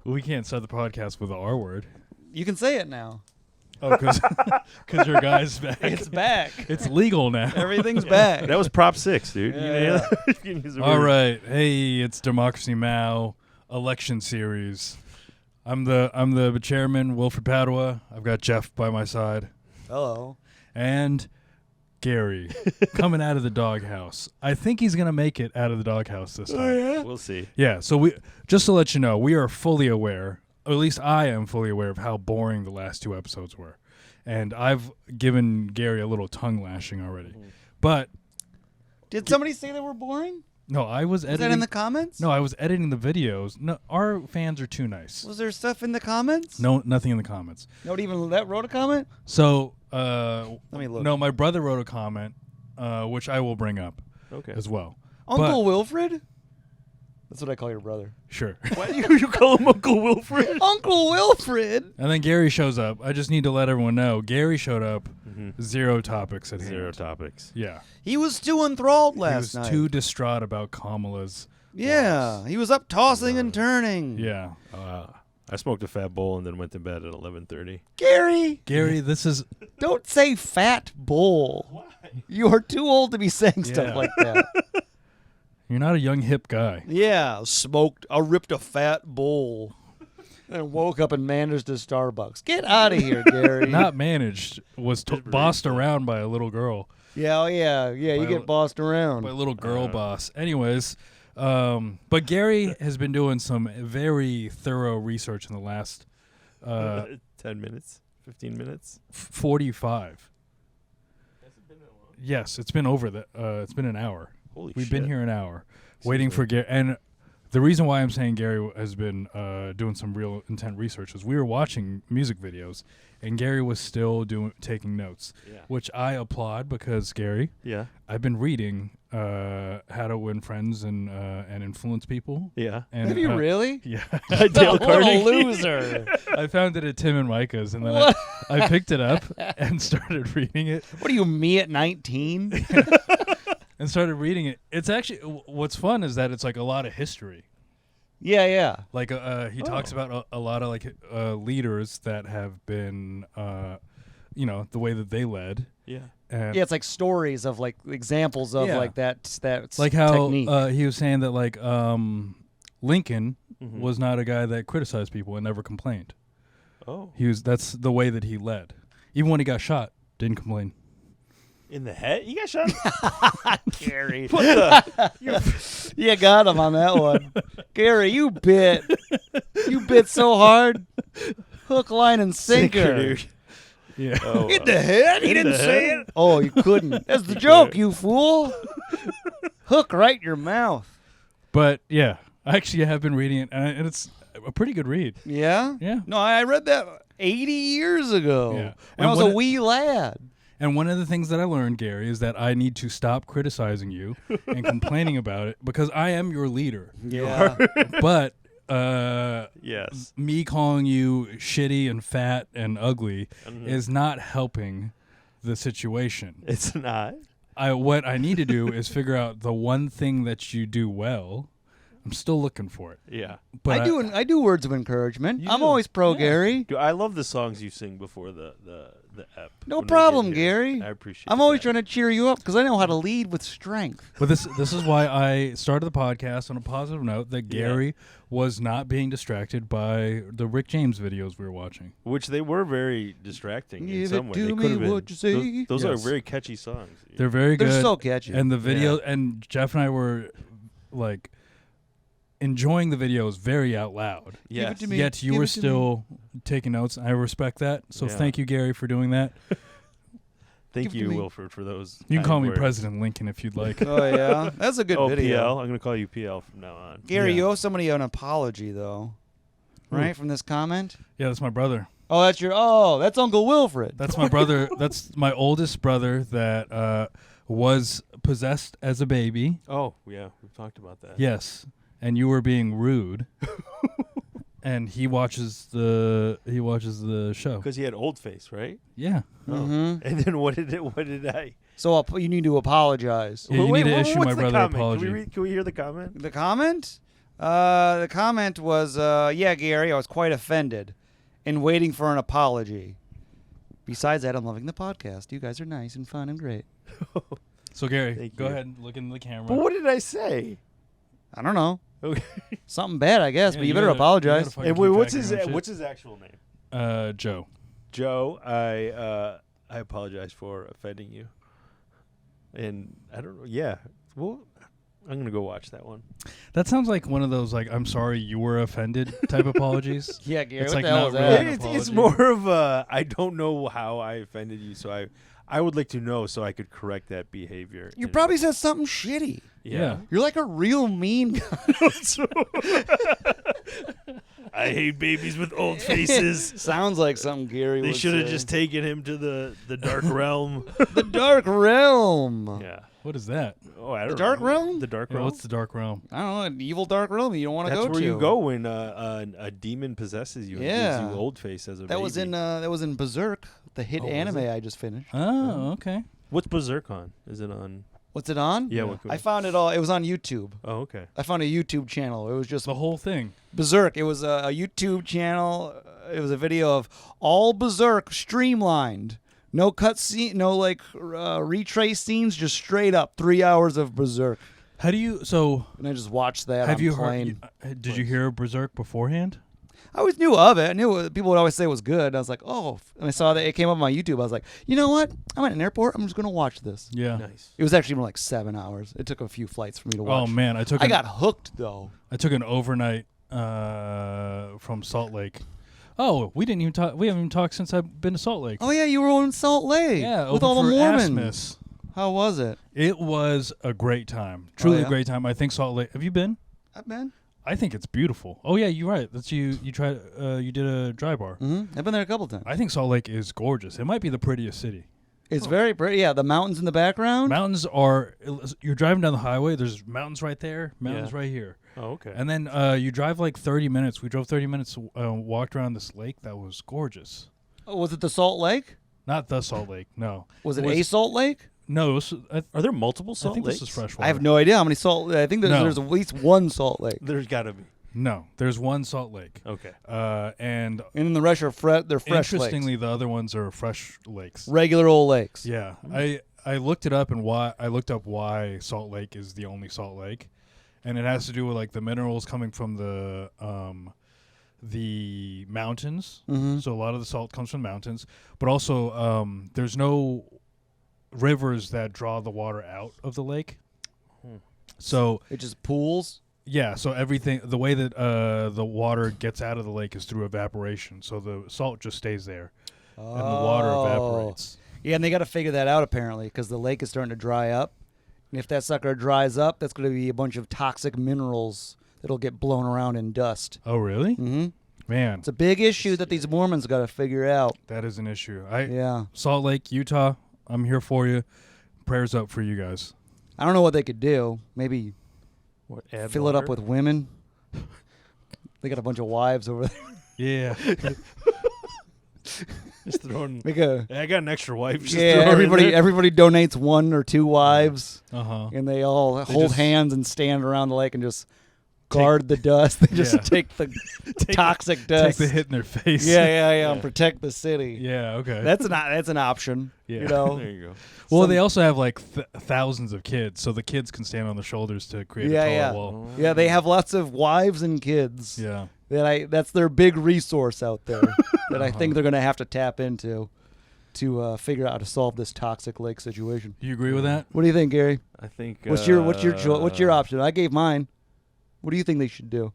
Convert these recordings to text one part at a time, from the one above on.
We can't start the podcast with the R word. You can say it now. Oh, because your guy's back. It's back. It's legal now. Everything's back. That was Prop 6, dude. Yeah. You can use the All word. right. Hey, it's Democracy Now! Election series. I'm the chairman, Wilfred Padua. I've got Jeff by my side. Hello. And Garri coming out of the doghouse. I think he's going to make it out of the doghouse this time. Oh, yeah? We'll see. Yeah, so we just to let you know, we are fully aware, or at least I am fully aware of how boring the last 2 episodes were. And I've given Garri a little tongue lashing already. But Did somebody say they were boring? no, I was editing. Was that in the comments? No, I was editing the videos. No, our fans are too nice. Was there stuff in the comments? No, nothing in the comments. Nobody even wrote a comment? So, Let me look. no, my brother wrote a comment, which I will bring up Okay. as well. Uncle Wilfred? That's what I call your brother. Sure. Why do you call him Uncle Wilfred? Uncle Wilfred? And then Garri shows up. I just need to let everyone know. Garri showed up. 0 topics at hand. 0 topics. Yeah. He was too enthralled last He was night. too distraught about Kamala's. Yeah, he was up tossing and turning. Yeah. I smoked a fat bowl and then went to bed at 11:30. Garri, this is... don't say fat bull. Why? You are too old to be saying stuff like that. You're not a young, hip guy. Yeah, ripped a fat bowl and woke up and managed a Starbucks. Get out of here, Garri. Not managed. Was bossed around by a little girl. Yeah, you get bossed around. By a little girl boss. Anyways... but Garri has been doing some very thorough research in the last 10 minutes, 15 minutes. 45. Has it been that long? Yes, it's been over it's been an hour. Holy We've shit. been here an hour waiting for Garri. And the reason why I'm saying Garri has been doing some real intent research is we were watching music videos and Garri was still taking notes, which I applaud because Garri, I've been reading How to Win Friends and Influence People. Yeah. And, Have you really? Yeah. Dale What a Carnegie. loser. I found it at Tim and Micah's, and then I picked it up and started reading it. What are you, me at 19? And started reading it. It's actually, what's fun is that it's like a lot of history. Yeah. Like he talks about a lot of like leaders that have been, the way that they led. Yeah. And Yeah, it's like stories of like examples of like that like how technique. he was saying that like Lincoln was not a guy that criticized people and never complained. Oh. That's the way that he led. Even when he got shot, didn't complain. In the head? You got shot? Garri. What the? You got him on that one. Garri, you bit so hard. Hook, line, and sinker. Dude. Yeah. Oh, In the head? He in didn't the say head? it. Oh, you couldn't. That's the joke, you fool. Hook right in your mouth. But yeah, I actually have been reading it, and it's a pretty good read. Yeah? Yeah. No, I read that 80 years ago Yeah. when I was And a wee lad. And one of the things that I learned, Garri, is that I need to stop criticizing you and complaining about it because I am your leader. Yeah. But yes. me calling you shitty and fat and ugly is not helping the situation. It's not. What I need to do is figure out the one thing that you do well. I'm still looking for it. Yeah. But I do words of encouragement. You I'm do. always pro Yeah. Garri. Dude, I love the songs you sing before the ep. No when we problem, get here. Garri. I appreciate I'm always that. trying to cheer you up because I know how to lead with strength. But this is why I started the podcast on a positive note that Yeah. Garri was not being distracted by the Rick James videos we were watching. Which they were very distracting in Give some it way. to They me, could have been. what you say. Those Yes. are very catchy songs. They're very good. They're so catchy. And the video, and Jeff and I were like enjoying the videos very out loud. Yes. it to me. Yet you Give were it to still taking notes. I respect that. So Yeah. thank you, Garri, for doing that. Thank Give it to you, me. Wilfred, for those. You can kind call me words. President Lincoln if you'd like. Oh, yeah? That's a good Oh, video. PL. I'm going to call you PL from now on. Garri, Yeah. you owe somebody an apology, though. Right? From this comment? Yeah, that's my brother. Oh, that's Uncle Wilfred. That's my brother. That's my oldest brother that was possessed as a baby. Oh, yeah. We've talked about that. Yes. And you were being rude. And he watches the show. Because he had old face, right? Yeah. Mhm. And then what did I? So you need to apologize. Yeah, you need to issue what's my the brother an comment? apology. Can we hear the comment? The comment? The comment was, yeah, Gary, I was quite offended and waiting for an apology. Besides that, I'm loving the podcast. You guys are nice and fun and great. So, Gary, Thank go you. ahead and look into the camera. But what did I say? I don't know. Okay. Something bad, I guess, Yeah, but you better apologize. fucking And wait, keep what's tracking his your own shit. what's his actual name? Joe. Joe. I apologize for offending you. And I don't know. Yeah. Well, I'm gonna go watch that one. That sounds like one of those like I'm sorry you were offended type apologies. Yeah, Gary, It's what like the hell not was really that? an It's apology. more of a I don't know how I offended you, so I would like to know so I could correct that behavior. You And- probably said something shitty. Yeah. You're like a real mean guy. I hate babies with old faces. Sounds like something Gary They would should have say. just taken him to the dark realm. The Dark Realm. Yeah. What is that? Oh, I don't The Dark know. Realm? The dark Yeah, realm. what's the dark realm? I don't know, an evil dark realm you don't want to That's go where to. you go when a demon possesses you. Yeah. And gives you old face as a That baby. was in Berserk, the hit Oh, was anime it? I just finished. Oh, okay. What's Berserk on? Is it on? What's it on? Yeah. Yeah. What, I found it all. It was on YouTube. oh, okay. I found a YouTube channel. It was just The whole thing. Berserk. It was a YouTube channel. It was a video of all Berserk streamlined. No cut scene, no retrace scenes, just straight up 3 hours of Berserk. How do you? So And I just watched that. have on you plane. heard? Did you hear Berserk beforehand? I always knew of it. I knew people would always say it was good. I was like, oh. And I saw that it came up on my YouTube. I was like, you know what? I'm at an airport. I'm just going to watch this. Yeah. Nice. It was actually more like 7 hours. It took a few flights for me to watch. Oh man, I took I got hooked, though. an overnight from Salt Lake. Oh, we didn't even talk. We haven't even talked since I've been to Salt Lake. Oh, yeah, you were in Salt Lake yeah, with over all the for Mormons. Asmus. How was it? It was a great time. Truly yeah? a great time. I think Salt Lake. Have you been? I've been. I think it's beautiful. Oh yeah, you're right. That's you. You tried. You did a dry bar. I've been there a couple times. I think Salt Lake is gorgeous. It might be the prettiest city. It's very pretty. Yeah, the mountains in the background. Mountains are. You're driving down the highway. There's mountains right there. Mountains Yeah. right here. Oh, okay. And then you drive like 30 minutes. We drove 30 minutes. Walked around this lake that was gorgeous. Oh, was it the Salt Lake? Not the Salt Lake. No. Was it a Salt Lake? No. It was, Are there multiple I salt think lakes? this is freshwater. I have no idea how many salt. I think No. there's at least one Salt Lake, There's got to be. No. There's one Salt Lake. Okay. And and then the rest are they're fresh interestingly, lakes. the other ones are fresh lakes. Regular old lakes. Yeah, I looked it up and I looked up why Salt Lake is the only Salt Lake, and it has to do with like the minerals coming from the mountains. Mm-hmm. So a lot of the salt comes from mountains, but also there's no rivers that draw the water out of the lake. So It just pools. yeah, so everything the way that the water gets out of the lake is through evaporation. So the salt just stays there, and the water evaporates. Yeah, and they got to figure that out apparently because the lake is starting to dry up. And if that sucker dries up, that's going to be a bunch of toxic minerals that'll get blown around in dust. Oh really? Mm-hmm. Man, It's a big issue that these Mormons got to figure out. that is an issue. Yeah. Salt Lake, Utah, I'm here for you. Prayers up for you guys. I don't know what they could do. Maybe What? Add fill it up water? with women. They got a bunch of wives over there. Yeah. Just throwing. Make a I got an extra wife. Just yeah. throw her in there. Everybody donates 1 or 2 wives, Uh-huh. and they all hold just- hands and stand around the lake and just guard the dust. They just Yeah. take the toxic Take dust. the hit in their face. Yeah, Yeah. and protect the city. Yeah, okay. That's an option. Yeah. You know. There you go. well, some- they also have like thousands of kids, so the kids can stand on the shoulders to create Yeah, a taller yeah. wall. Yeah, they have lots of wives and kids. Yeah. That's their big resource out there that I think they're going to have to tap into to figure out how to solve this toxic lake situation. You agree with that? What do you think, Gary? I think. What's your option? I gave mine. What do you think they should do?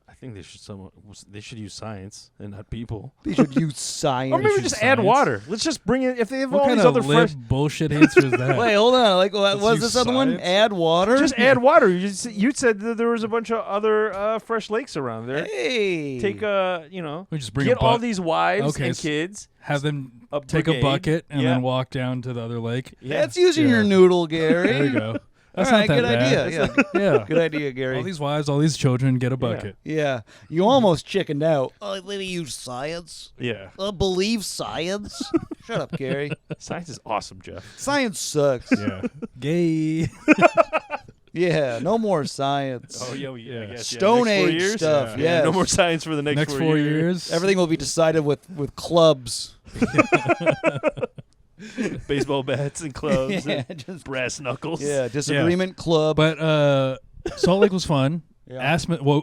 I think they should use science and not people. They should use science. Or maybe should just add science. water. Let's just bring it. If they have What all kind these of other fresh, bullshit answer is that? Wait, hold on. Like, what was use this other one? science? Add water. just add water. You said that there was a bunch of other fresh lakes around there. Hey. Take We just bring get a all bucket, these wives Okay, and so- kids. have them A take a brigade. bucket and Yeah. then walk down to the other lake. Yeah. That's using Yeah. your noodle, Gary. There you go. That's All right, not that good bad. idea. Yeah. Good idea, Gary. All these wives, all these children get a bucket. Yeah, you almost chickened out. Oh, let me use science. Yeah. Believe science. Shut up, Gary. Science is awesome, Jeff. Science sucks. Yeah. Gay. Yeah, no more science. Oh yeah, I guess, Stone next 4 Age years? stuff. Yeah, Yes. no more science for the next, Next 4 years. Everything will be decided with clubs. Baseball bats and clubs, Yeah, and just- brass knuckles. Yeah, disagreement club. But Salt Lake was fun. Yeah.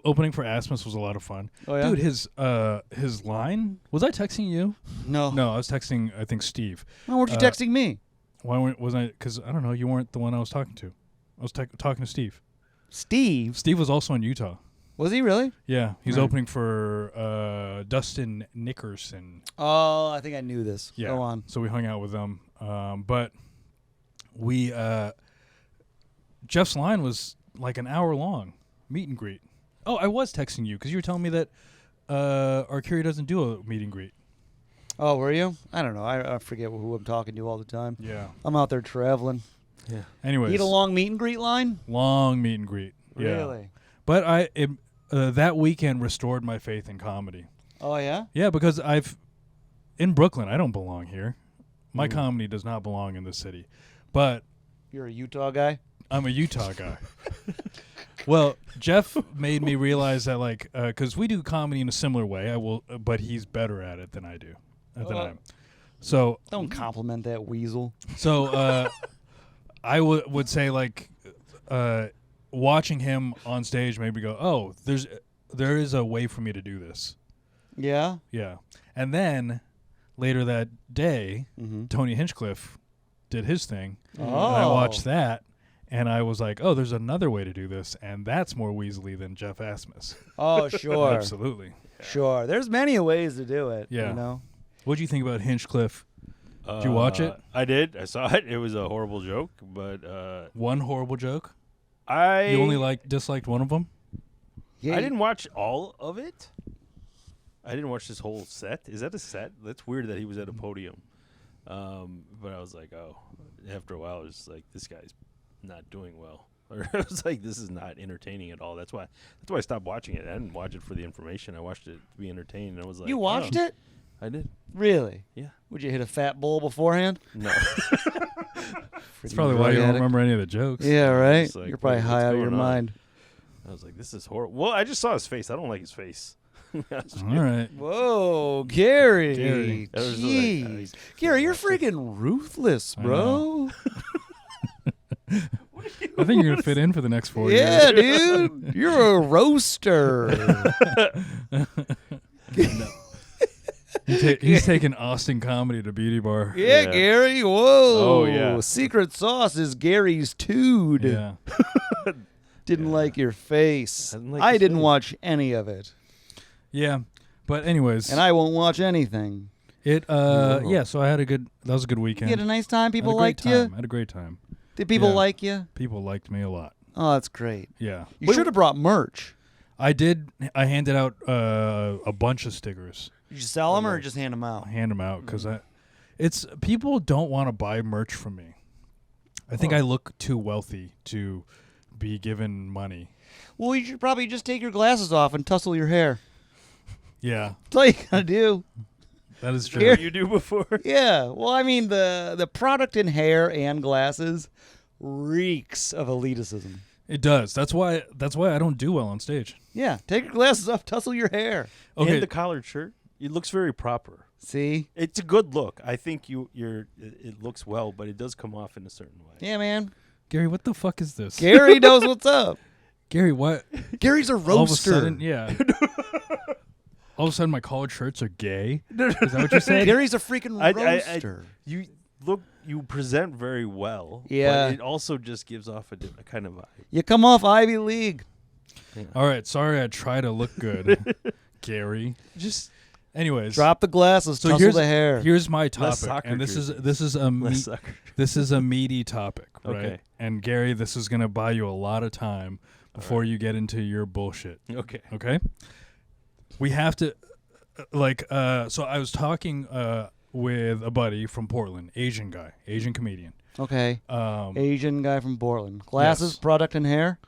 Opening for Asmus was a lot of fun. Oh, yeah? Dude, his line. Was I texting you? No. No, I was texting. I think Steve. Why weren't you texting me? Why wasn't I? Because I don't know. You weren't the one I was talking to. I was talking to Steve. Steve? Steve was also in Utah. Was he really? Yeah, he's Right. opening for Dustin Nickerson. Oh, I think I knew this. Yeah. Go on. So we hung out with them. But we Jeff's line was like an hour long meet and greet. Oh, I was texting you because you were telling me that Arcuri doesn't do a meet and greet. Oh, were you? I don't know. I forget who I'm talking to all the time. Yeah. I'm out there traveling. Yeah. Anyways, Eat a long meet and greet line? long meet and greet. Yeah. Really? But that weekend restored my faith in comedy. Oh, yeah? Yeah, because in Brooklyn, I don't belong here. My comedy does not belong in this city. But You're a Utah guy? I'm a Utah guy. Well, Jeff made me realize that, like, because we do comedy in a similar way. But he's better at it than I do. Than I am. So Don't compliment that weasel. So I would say, like, watching him on stage made me go, oh, there is a way for me to do this. Yeah? Yeah. And then later that day, Tony Hinchcliffe did his thing. Oh. And I watched that, and I was like, oh, there's another way to do this, and that's more weaselly than Jeff Asmus. Oh, sure. Absolutely. Sure. There's many ways to do it. Yeah. You know? What do you think about Hinchcliffe? Did you watch it? I did. I saw it. It was a horrible joke, but One horrible joke? I You only disliked one of them? Yeah. I didn't watch all of it. I didn't watch this whole set. Is that a set? That's weird that he was at a podium. But I was like, oh, after a while, it was just like, this guy's not doing well. Or I was like, this is not entertaining at all. That's why I stopped watching it. I didn't watch it for the information. I watched it to be entertained. And I was like, You watched oh. it? I did. Really? Yeah. Would you hit a fat bowl beforehand? No. That's probably why you don't remember any of the jokes. Yeah, right? It's like, You're probably what's high out of your going on? mind. I was like, this is horrible. Well, I just saw his face. I don't like his face. All right. Whoa, Garri. Gary. That was Jeez. Gary, you're freaking ruthless, I bro. I think you're going to fit in for the next 4 years. Yeah, dude. You're a roaster. He's taking Austin comedy to Beauty Bar. Yeah, Yeah. Gary. Whoa. Oh, yeah. Secret sauce is Gary's tood. Yeah. Didn't like your face. I didn't like I his didn't face. watch any of it. Yeah. But anyways, And I won't watch anything. yeah, so that was a good You weekend. had a nice time? People Had a great liked time. you? I had a great time. Did people Yeah. like you? People liked me a lot. Oh, that's great. Yeah. You should have brought merch. I did. I handed out a bunch of stickers. Did you sell them or just hand them out? I hand them out because it's people don't want to buy merch from me. I think I look too wealthy to be given money. Well, you should probably just take your glasses off and tussle your hair. Yeah, That's all you gotta do. that is true. Here- What you do before? Yeah. Well, I mean, the product in hair and glasses reeks of elitism. It does. That's why I don't do well on stage. Yeah. Take your glasses off, tussle your hair. Okay. And the collared shirt. It looks very proper. See? It's a good look. I think it looks well, but it does come off in a certain way. Yeah, man. Gary, what the fuck is this? Gary knows what's up. Gary, what? Gary's a roaster. All of a sudden, yeah. All of a sudden, my collared shirts are gay. Is that what you said? Gary's a freaking I- roaster. You present very well. Yeah. But it also just gives off a kind of vibe. You come off Ivy League. All right. Sorry, I try to look good, Gary. Just Anyways, Drop the glasses, so tussle the hair. here's my topic, soccer and this jerseys. is a less sucker. this is a meaty topic, right? Okay. And Gary, this is gonna buy you a lot of time before you get into your bullshit. Okay. Okay. We have to, so I was talking with a buddy from Portland, Asian comedian. Okay. Asian guy from Portland. Glasses, Yes. product, and hair.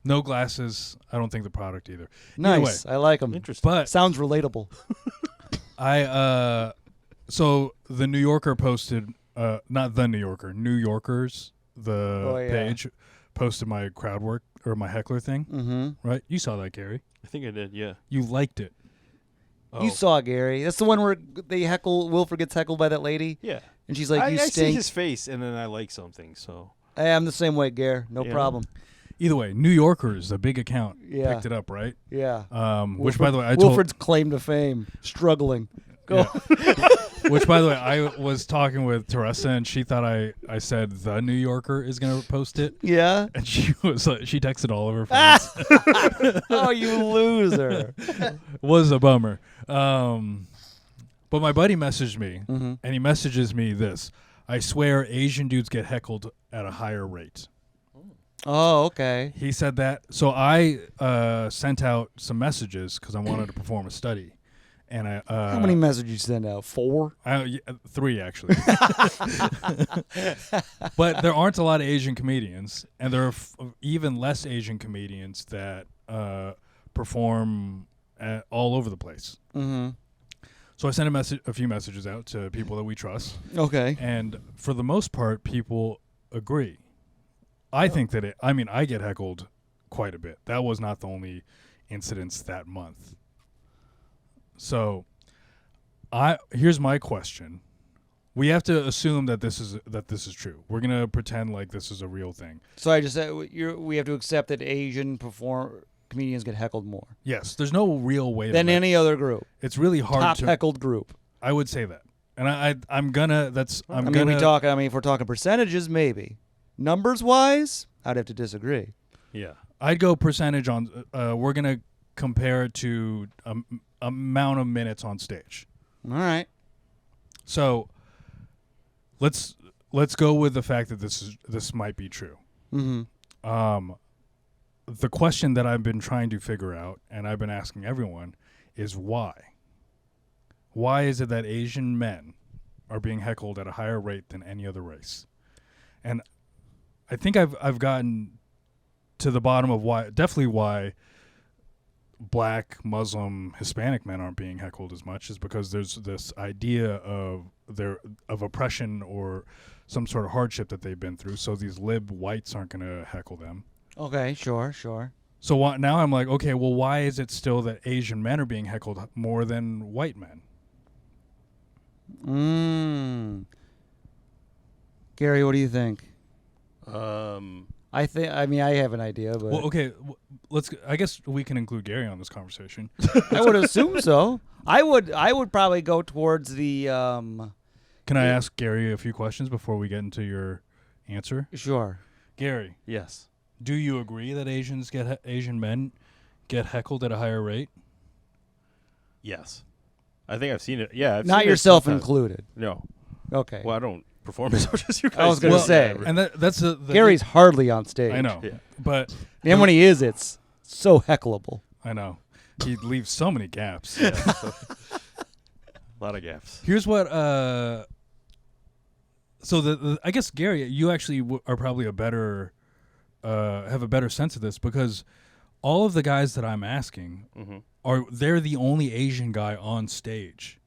No glasses. I don't think the product either. Either way, Nice. I like them. Interesting. but Sounds relatable. so the New Yorker posted, not the New Yorker, New Yorkers page, posted my crowd work or my heckler thing. Mm-hmm. Right? You saw that, Garri. I think I did. Yeah. You liked it. You saw Garri. That's the one where they heckle. Wilfred gets heckled by that lady. Yeah. And she's like, "You I see stink." his face, and then I like something. So Hey, I'm the same way, Gar. No problem. Either way, New Yorkers, a big account, Yeah. picked it up, right? Yeah. Which, by the way, Wilfred's claim to fame, struggling. Go. Yeah. Which, by the way, I was talking with Teresa, and she thought I said the New Yorker is going to post it. Yeah. And she texted all of her friends. Oh, you loser. Was a bummer. But my buddy messaged me, and he messages me this. I swear Asian dudes get heckled at a higher rate. Oh, okay. He said that. So I sent out some messages because I wanted to perform a study. And I How many messages you send out? 4? 3, actually. But there aren't a lot of Asian comedians, and there are even less Asian comedians that perform all over the place. Mm-hmm. So I sent a few messages out to people that we trust. Okay. And for the most part, people agree. I think that I get heckled quite a bit. That was not the only incidents that month. So here's my question. We have to assume that this is true. We're going to pretend like this is a real thing. So I just said we have to accept that Asian comedians get heckled more. Yes, there's no real way than any other group. It's really hard Top to heckled group. I would say that. And I'm gonna if we're talking percentages, maybe. Numbers wise, I'd have to disagree. Yeah. I'd go percentage on we're going to compare it to amount of minutes on stage. All right. So let's go with the fact that this might be true. Mm-hmm. The question that I've been trying to figure out, and I've been asking everyone, is why? Why is it that Asian men are being heckled at a higher rate than any other race? And I think I've gotten to the bottom of why Black, Muslim, Hispanic men aren't being heckled as much is because there's this idea of oppression or some sort of hardship that they've been through. So these lib whites aren't going to heckle them. Okay, sure. So now I'm like, okay, well, why is it still that Asian men are being heckled more than white men? Garri, what do you think? I I have an idea, but Well, okay, I guess we can include Garri on this conversation. I would assume so. I would probably go towards the Can I ask Garri a few questions before we get into your answer? Sure. Garri, Yes. do you agree that Asian men get heckled at a higher rate? Yes. I think I've seen it. Yeah. I've Not seen yourself it sometimes. included. No. Okay. Well, I don't perform as much as you guys. I was gonna do. say. And that's the Garri's hardly on stage. I know, Yeah. but And when he is, it's so heckleable. I know he leaves so many gaps. Yeah, so- a lot of gaps. Here's what. So I guess Garri, you actually are probably have a better sense of this because all of the guys that I'm asking they're the only Asian guy on stage.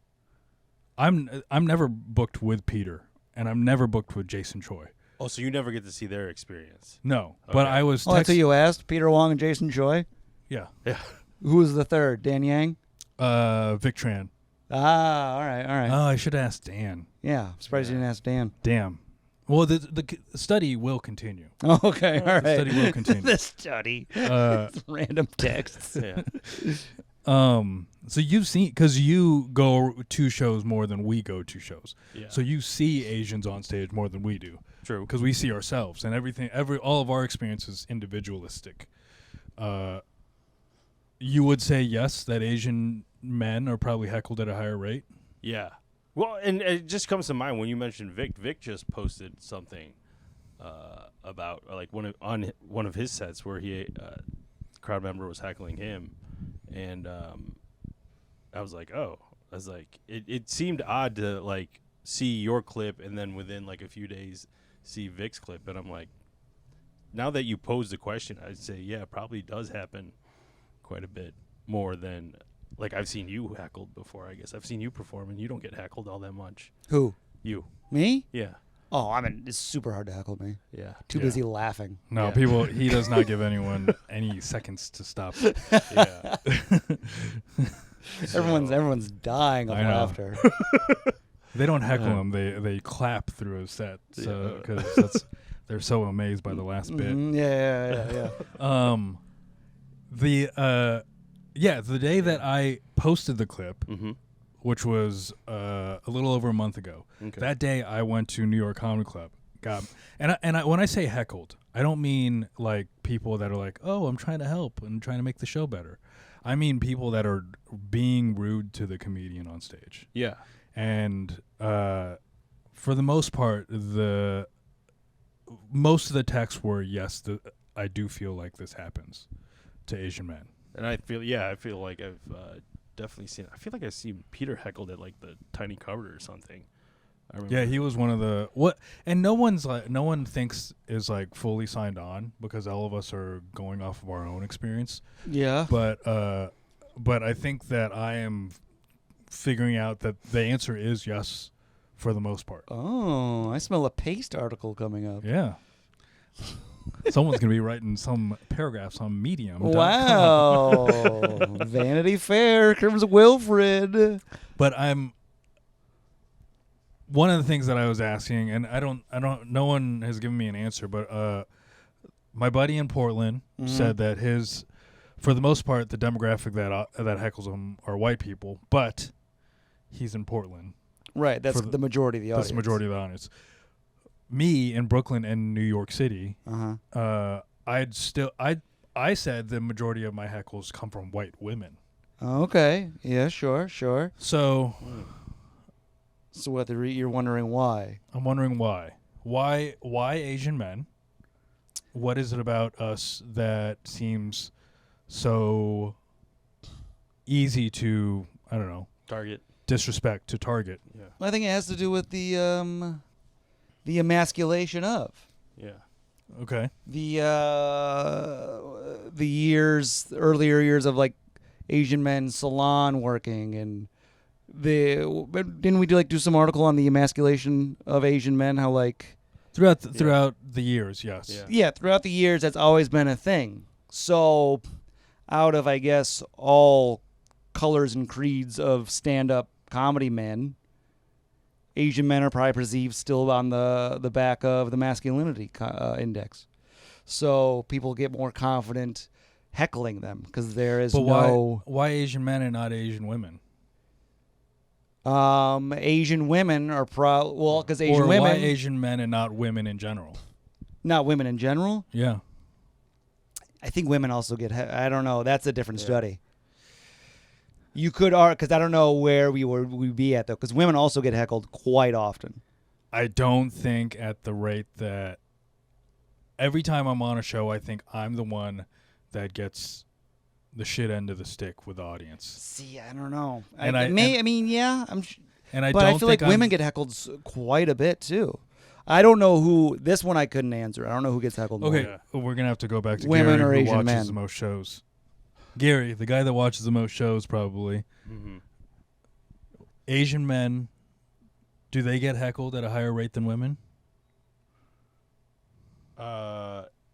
I'm never booked with Peter, and I'm never booked with Jason Choi. Oh, so you never get to see their experience? No, but I was. That's who you asked? Peter Wong and Jason Choi? Yeah. Yeah. Who was the third? Dan Yang? Vic Tran. Ah, all right. Oh, I should ask Dan. Yeah, I'm surprised you didn't ask Dan. Damn. Well, the study will continue. Oh, okay, all right. The study will continue. The study. Random texts. Yeah. So you've seen, because you go to shows more than we go to shows. Yeah. So you see Asians on stage more than we do. True. Because we see ourselves and all of our experience is individualistic. You would say yes, that Asian men are probably heckled at a higher rate? Yeah. Well, and it just comes to mind when you mentioned Vic. Vic just posted something about like on one of his sets where he crowd member was heckling him, and I was like, it seemed odd to like see your clip and then within like a few days see Vic's clip, and I'm like, now that you posed the question, I'd say yeah, it probably does happen quite a bit more than. Like, I've seen you heckled before, I guess. I've seen you perform, and you don't get heckled all that much. Who? You. Me? Yeah. Oh, I mean, it's super hard to heckle me. Yeah. Too busy laughing. No, Yeah. he does not give anyone any seconds to stop. Yeah. Everyone's dying of I know. laughter. They don't heckle him; they clap through a set, so because they're so amazed by the last bit. Yeah. The day that I posted the clip, Mm-hmm. which was a little over a month ago, Okay. that day I went to New York Comedy Club. When I say heckled, I don't mean like people that are like, "Oh, I'm trying to help and trying to make the show better." I mean people that are being rude to the comedian on stage. Yeah. And for the most part, most of the texts were, yes, I do feel like this happens to Asian men. And I feel like I've definitely seen. I feel like I've seen Peter heckled at like the Tiny Cupboard or something. I remember. Yeah, he was one of the and no one thinks is like fully signed on because all of us are going off of our own experience. Yeah. But I think that I am figuring out that the answer is yes for the most part. Oh, I smell a paste article coming up. Yeah. Someone's going to be writing some paragraphs on Medium. Wow. Vanity Fair comes Wilfred. But one of the things that I was asking, and no one has given me an answer, but my buddy in Portland said that for the most part, the demographic that heckles him are white people, but he's in Portland. Right, that's the majority of the audience. That's the majority of the audience. Me in Brooklyn and New York City, I said the majority of my heckles come from white women. Okay, yeah, sure. So whether you're wondering why? I'm wondering why. Why Asian men? What is it about us that seems so easy to, I don't know, Target. disrespect, to target? Yeah. I think it has to do with the emasculation of Yeah. Okay. the earlier years of like Asian men salon working, and didn't we do some article on the emasculation of Asian men? How like throughout the years, yes. yeah, throughout the years that's always been a thing. So out of I guess all colors and creeds of stand-up comedy men, Asian men are probably perceived still on the back of the masculinity index. So people get more confident heckling them because there is why Asian men and not Asian women? Asian women are because Asian or women, why Asian men and not women in general? not women in general. Yeah. I think women also get. I don't know. That's a different study. You could because I don't know where we'd be at though, because women also get heckled quite often. I don't think at the rate that every time I'm on a show, I think I'm the one that gets the shit end of the stick with the audience. See, I don't know. And but I feel like women get heckled quite a bit too. I don't know who this one. I couldn't answer. I don't know who gets heckled more. Okay, we're gonna have to go back to Women Garri, or who Asian watches men? the most shows. Garri, the guy that watches the most shows, probably. Mm-hmm. Asian men, do they get heckled at a higher rate than women?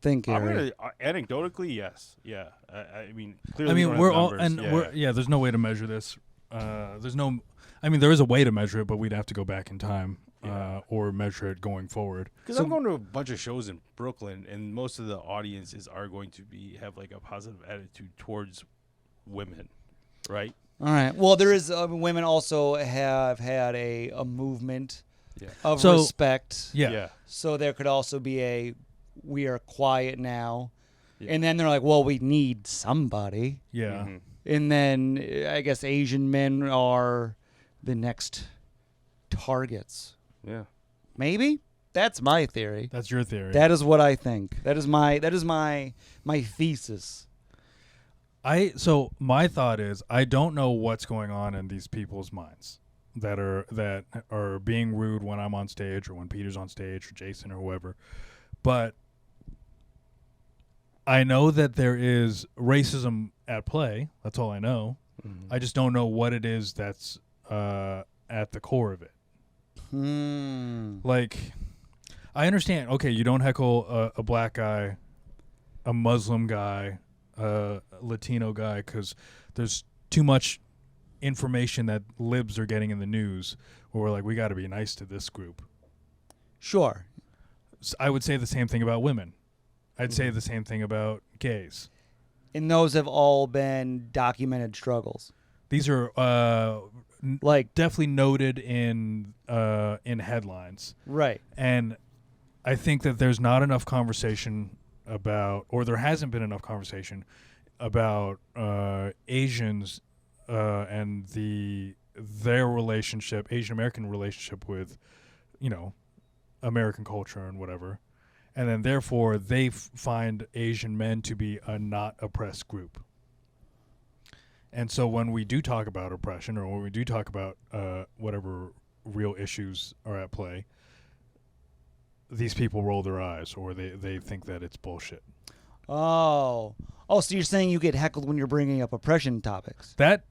Think, I'm Garri. gonna anecdotally, yes. Yeah. I mean, clearly. we're all there's no way to measure this. There is a way to measure it, but we'd have to go back in time or measure it going forward. Because I'm going to a bunch of shows in Brooklyn, and most of the audiences are going to have like a positive attitude towards women, right? All right. Well, there is women also have had a movement of So, respect. Yeah. So there could also be we are quiet now, Yeah. and then they're like, well, we need somebody, Yeah. Mhm. and then I guess Asian men are the next targets. Yeah. Maybe that's my theory. That's your theory. That is what I think. That is my thesis. So my thought is I don't know what's going on in these people's minds that are being rude when I'm on stage or when Peter's on stage or Jason or whoever. But I know that there is racism at play. That's all I know. Mm-hmm. I just don't know what it is that's at the core of it. Like, I understand. Okay, you don't heckle a black guy, a Muslim guy, a Latino guy, because there's too much information that libs are getting in the news where we're like, we got to be nice to this group. Sure. So I would say the same thing about women. I'd say the same thing about gays. And those have all been documented struggles. These are Like, definitely noted in headlines. right. And I think that there's not enough conversation about, or there hasn't been enough conversation about Asians and their relationship, Asian American relationship with, American culture and whatever. And then therefore they find Asian men to be a not oppressed group. And so when we do talk about oppression, or when we do talk about whatever real issues are at play, these people roll their eyes, or they think that it's bullshit. Oh, so you're saying you get heckled when you're bringing up oppression topics? The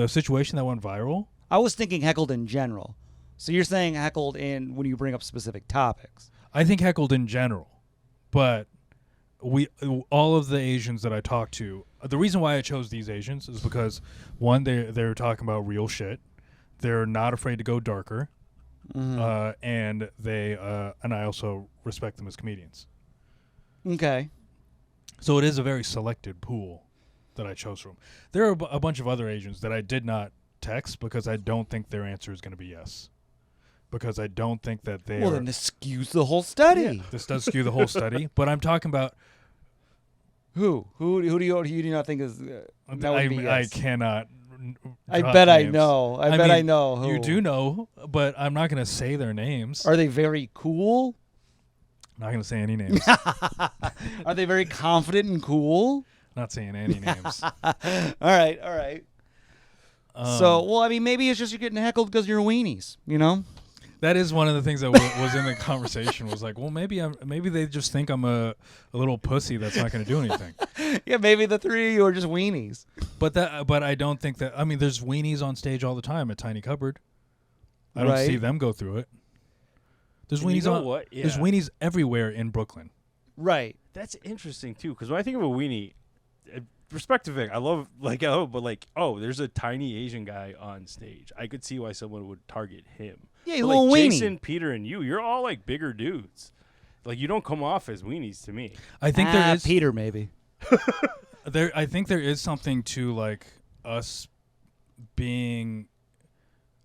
situation that went viral. I was thinking heckled in general. So you're saying heckled in when you bring up specific topics? I think heckled in general, but all of the Asians that I talked to, the reason why I chose these Asians is because one, they're talking about real shit. They're not afraid to go darker, and I also respect them as comedians. Okay. So it is a very selected pool that I chose from. There are a bunch of other Asians that I did not text because I don't think their answer is going to be yes. Because I don't think that they. Well, then this skews the whole study. Yeah, this does skew the whole study. But I'm talking about who do you not think is that would be yes? I cannot. I bet I names. know. I mean, I know who. You do know, but I'm not going to say their names. Are they very cool? Not going to say any names. Are they very confident and cool? Not saying any names. All right. Maybe it's just you're getting heckled because you're weenies, That is one of the things that was in the conversation. Was like, well, maybe they just think I'm a little pussy that's not going to do anything. Yeah, maybe the three of you are just weenies. But I don't think that. I mean, there's weenies on stage all the time at Tiny Cupboard. I don't see them go through it. There's weenies There's weenies everywhere in Brooklyn. Right. That's interesting too, because when I think of a weenie, perspective thing, I love there's a tiny Asian guy on stage. I could see why someone would target him. Yeah, he's a little weenie. Jason, Peter, and you're all like bigger dudes. Like you don't come off as weenies to me. I think there is Peter maybe. I think there is something to like us being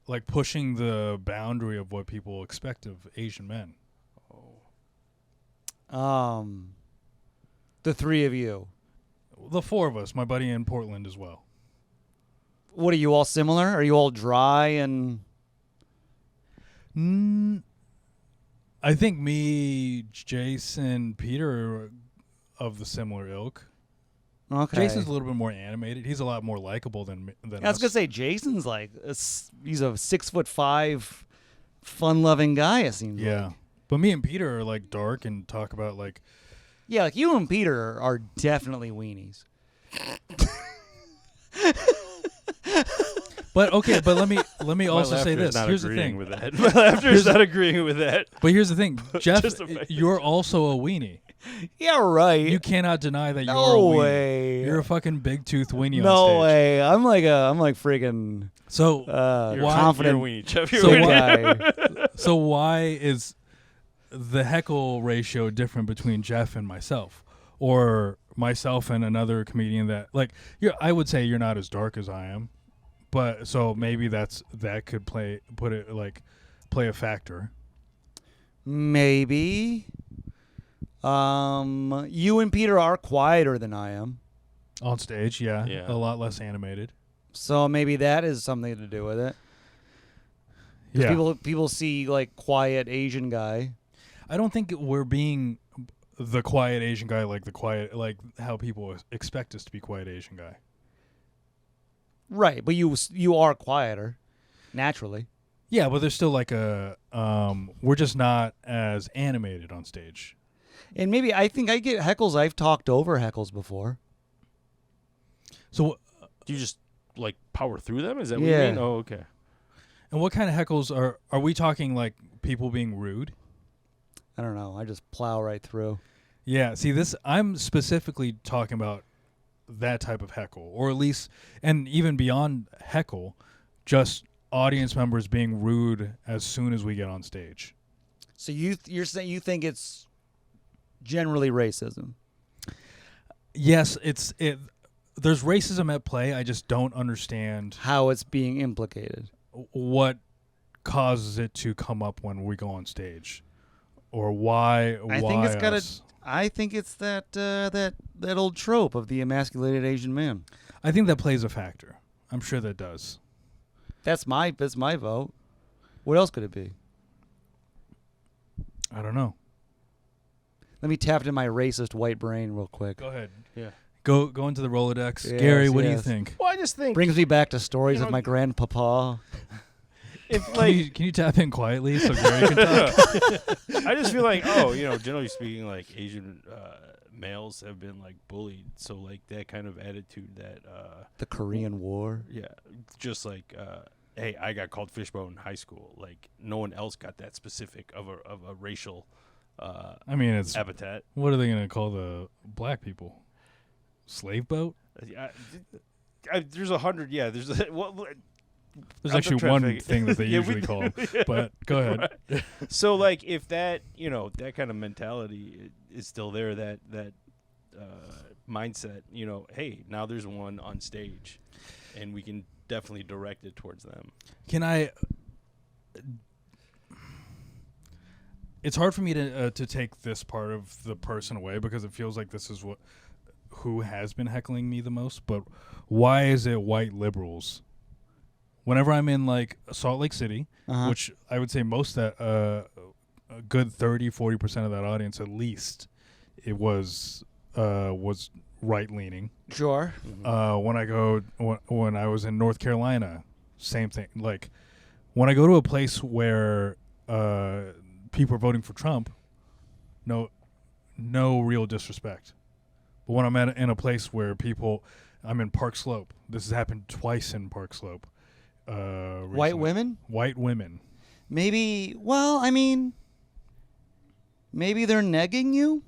like pushing the boundary of what people expect of Asian men. The three of you. The four of us, my buddy in Portland as well. What, are you all similar? Are you all dry and... I think me, Jason, Peter are of the similar ilk. Okay. Jason's a little bit more animated. He's a lot more likable than I was us. going to say, Jason's like, he's a 6'5", fun-loving guy, it seems like. Yeah. But me and Peter are like dark and talk about like... Yeah, like you and Peter are definitely weenies. But let me also say this. Here's the thing. With that. My laughter's not agreeing with that. But here's the thing, Jeff. You're also a weenie. Yeah, right. You cannot deny that you're a no weenie. way. You're a fucking big tooth weenie no on stage. way. I'm like freaking. So confident. You're a weenie, Jeff. You're a weenie. Guy. So why is the heckle ratio different between Jeff and myself, or myself and another comedian that I would say you're not as dark as I am, but so maybe that could play a factor. Maybe. You and Peter are quieter than I am On stage, yeah. A lot less animated. So maybe that is something to do with it. Yeah. People see like quiet Asian guy. I don't think we're being the quiet Asian guy, like how people expect us to be quiet Asian guy. Right, but you are quieter, naturally. Yeah, but there's still like we're just not as animated on stage. And maybe I think I get heckles. I've talked over heckles before. So do you just like power through them? Is that what you mean? Oh, okay. And what kind of heckles are we talking? Like people being rude? I don't know. I just plow right through. Yeah. See, I'm specifically talking about that type of heckle, or at least, and even beyond heckle, just audience members being rude as soon as we get on stage. So you're saying you think it's generally racism? Yes, there's racism at play. I just don't understand How it's being implicated. what causes it to come up when we go on stage, or why. I think it's got to. I think it's that old trope of the emasculated Asian man. I think that plays a factor. I'm sure that does. That's my vote. What else could it be? I don't know. Let me tap into my racist white brain real quick. Go ahead. Yeah. Go into the Rolodex. Yes, Gary, what do you yes. think? Well, I just think Brings me back to stories of my grandpapa. if Can you tap in quietly so Gary can talk? I just feel like generally speaking, like Asian males have been like bullied, so like that kind of attitude that The Korean War. yeah, just like hey, I got called fishbone in high school. Like no one else got that specific of a racial I mean, it's epithet. what are they going to call the black people? Slave boat? There's 100. Yeah, there's There's I'm actually trying to one think. thing that they Yeah, we usually call them. But go ahead. Right. So like if that that kind of mentality is still there, that mindset, hey, now there's one on stage, and we can definitely direct it towards them. Can I? It's hard for me to take this part of the person away because it feels like this is who has been heckling me the most. But why is it white liberals? Whenever I'm in like Salt Lake City, which I would say most that a good 30-40% of that audience at least, it was right leaning. Sure. When I was in North Carolina, same thing. Like when I go to a place where people are voting for Trump, no real disrespect. But when I'm in a place where I'm in Park Slope. This has happened twice in Park Slope. White women? White women. Maybe. Well, I mean, maybe they're negging you.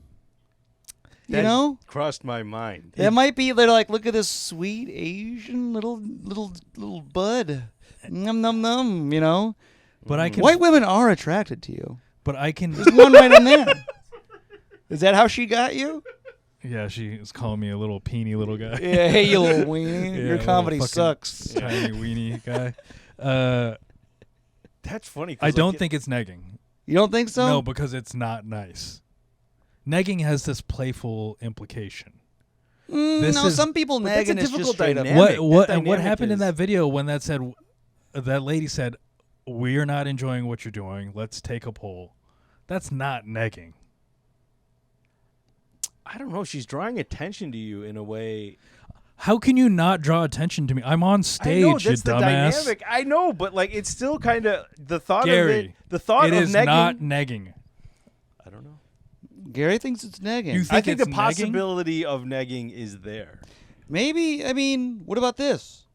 That crossed my mind. That might be. They're like, look at this sweet Asian little bud. Num num num. But I can. White women are attracted to you. But I can. There's one right in there. Is that how she got you? Yeah, she is calling me a little peeny little guy. Yeah, hey, you little weenie. Yeah, Your comedy fucking sucks. Tiny weenie guy. That's funny. I don't think it's negging. You don't think so? No, because it's not nice. Negging has this playful implication. Some people But nag that's a and it's just difficult straight up. dynamic. What That dynamic happened in is- that video when that lady said, "We're not enjoying what you're doing. Let's take a poll." That's not negging. I don't know. She's drawing attention to you in a way. How can you not draw attention to me? I'm on stage, I know, that's you the dumbass. dynamic. I know, but like it's still kind of the thought Gary, of it. The thought it of is negging. not negging. I don't know. Gary thinks it's negging. You I think think it's the negging? possibility of negging is there. Maybe, I mean, what about this?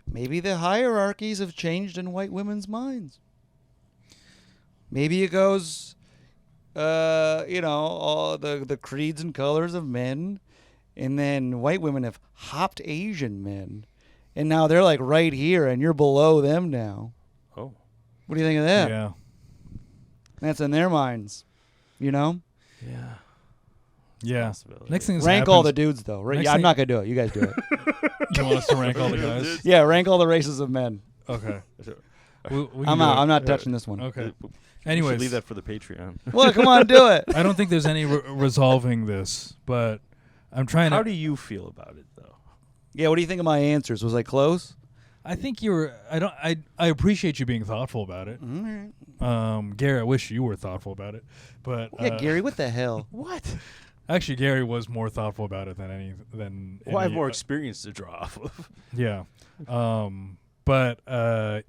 Maybe the hierarchies have changed in white women's minds. Maybe it goes, all the creeds and colors of men, and then white women have hopped Asian men, and now they're like right here, and you're below them now. Oh. What do you think of that? Yeah. That's in their minds, Yeah. Yeah. Possibility. Next thing is Rank all the dudes, though. Next I'm thing- not going to do it. You guys do it. You want us to rank all the guys? Yeah, rank all the races of men. Okay. We can I'm do out. it. I'm not touching this one. Okay. We should Anyways, leave that for the Patreon. Well, come on, do it. I don't think there's any resolving this, but I'm trying How to. do you feel about it, though? Yeah, what do you think of my answers? Was I close? I think you were. I appreciate you being thoughtful about it. All right. Gary, I wish you were thoughtful about it, but Yeah, Gary, what the hell? What? actually, Gary was more thoughtful about it than any. Well, I have more experience to draw off of. Yeah, but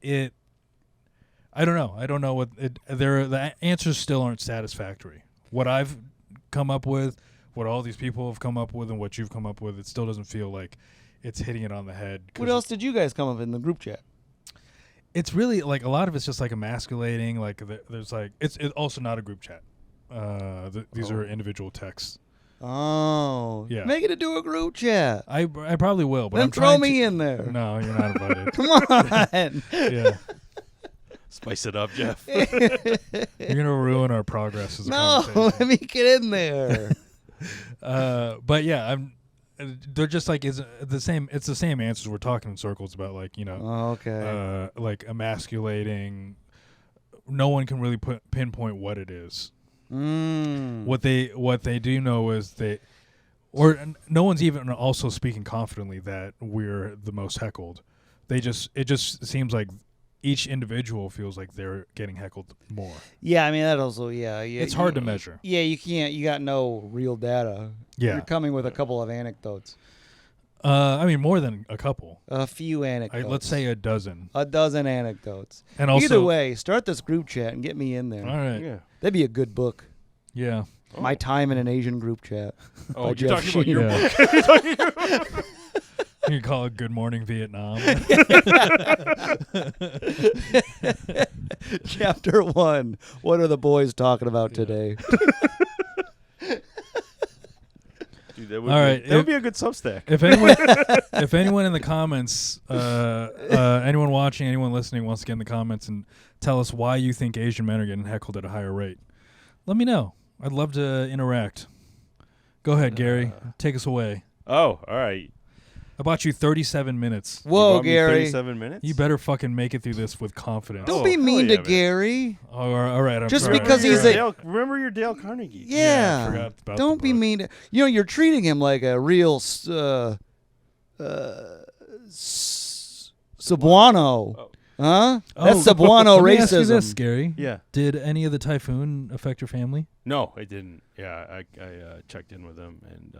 it. I don't know. I don't know what it. The answers still aren't satisfactory. What I've come up with, what all these people have come up with, and what you've come up with, it still doesn't feel like it's hitting it on the head. 'Cause What else did you guys come up in the group chat? it's really like a lot of it's just like emasculating. Like there's like it's also not a group chat. These are individual texts. Oh, yeah. Make it into a group chat. I probably will, but then I'm throw me in there. No, you're not invited. Come on. Yeah. Spice it up, Jeff. You're gonna ruin our progress as a conversation. Let me get in there. But yeah, they're just like it's the same answers. We're talking in circles about like Okay. like emasculating. No one can really pinpoint what it is. What they do know is no one's even also speaking confidently that we're the most heckled. It just seems like each individual feels like they're getting heckled more. Yeah, I mean that also. Yeah, it's hard to measure. Yeah, you can't. You got no real data. Yeah, you're coming with a couple of anecdotes. I mean more than a couple. A few anecdotes. Let's say a dozen. A dozen anecdotes. And also, either way, start this group chat and get me in there. All right. Yeah. That'd be a good book. Yeah. My Time in an Asian Group Chat. Oh, you're Jeff talking about Sheen. your book. You call it Good Morning Vietnam. Chapter 1. What are the boys talking about today? Dude, that would be a good Substack. If anyone in the comments, anyone watching, anyone listening wants to get in the comments and tell us why you think Asian men are getting heckled at a higher rate, let me know. I'd love to interact. Go ahead, Garri. Take us away. Oh, all right. I bought you 37 minutes. Whoa, You bought me Garri. 37 minutes? You better fucking make it through this with confidence. Don't be mean hell to yeah, Garri. All right. I'm Just sorry. because he's a... Remember your Dale Carnegie. Yeah. I forgot about Don't the be book. mean to... You're treating him like a real... Cebuano. Oh. Huh? That's Cebuano Let me ask you racism. this, Garri. Yeah. Did any of the typhoon affect your family? No, it didn't. Yeah, I checked in with them, and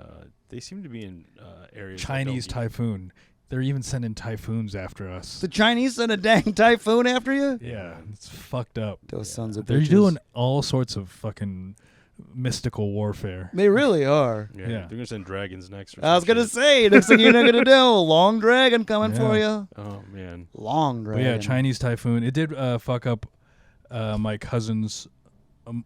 they seem to be in areas. that Chinese don't get- typhoon. They're even sending typhoons after us. The Chinese sent a dang typhoon after you? Yeah, it's fucked up. Those sons of They're bitches. doing all sorts of fucking mystical warfare. They really are. Yeah, Yeah. they're gonna send dragons next. Or I was some going to shit. say, next thing you're going to do, long dragon coming for Yeah. you. Oh man. Long But dragon. yeah, Chinese typhoon. It did fuck up my cousins.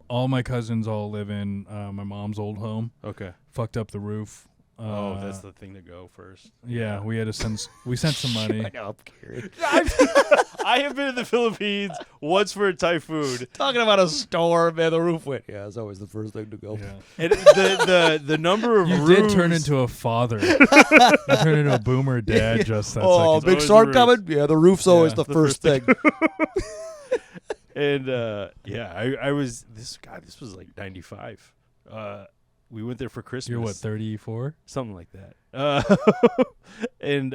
All my cousins all live in my mom's old home. Okay. Fucked up the roof. That's the thing to go first. Yeah, we had to send. We sent some money. Shut up, Garri. I have been in the Philippines once for a typhoon, Talking about a storm, man, the roof went. Yeah, it's always the first thing to go. Yeah. and the number of You roofs, did turn into a father. You turned into a boomer dad. Just that's Oh, like big always storm the roof. coming? Yeah, the roof's always Yeah, the first thing. and I was this was like 95. We went there for Christmas. you're what 34? Something like that. And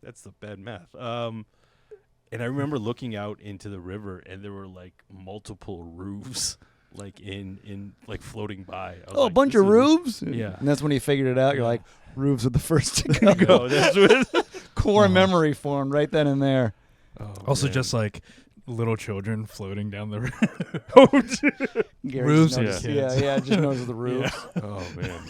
that's the bad math. And I remember looking out into the river, and there were like multiple roofs, like in like floating by. I was Oh, a like, bunch this of is- roofs? Yeah. And that's when you figured it out. You're Yeah. like, roofs are the first to go. No, that's what. Core memory formed right then and there. Oh, Also, man. just like little children floating down the river. Gary Roofs just and noticed, kids. yeah, just noticed the roofs. Oh man,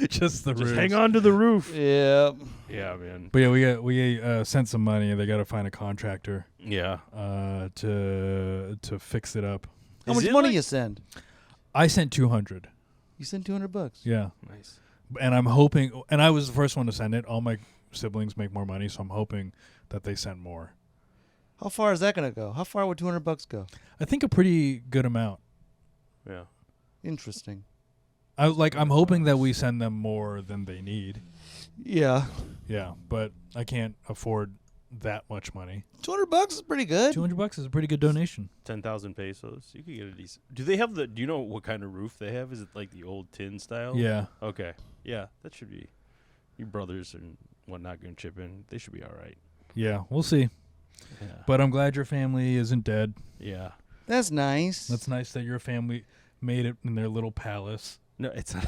just the just roofs. hang on to the roof. Yeah. Yeah, man. But yeah, we sent some money. They got to find a contractor Yeah. to fix it up. How Is much it money like- you send? I sent $200. You sent $200. Yeah, Nice. and I'm hoping. And I was the first one to send it. All my siblings make more money, so I'm hoping that they send more. How far is that going to go? How far would $200 go? I think a pretty good amount. Yeah. Interesting. I'm hoping that we send them more than they need. Yeah. Yeah, but I can't afford that much money. $200 is pretty good. $200 is a pretty good donation. 10,000 pesos. You could get a decent. Do they have the? Do you know what kind of roof they have? Is it like the old tin style? Yeah. Okay. Yeah, that should be. Your brothers and whatnot going to chip in. They should be all right. Yeah, we'll see. Yeah. But I'm glad your family isn't dead. Yeah. That's nice. That's nice that your family made it in their little palace. No, it's not.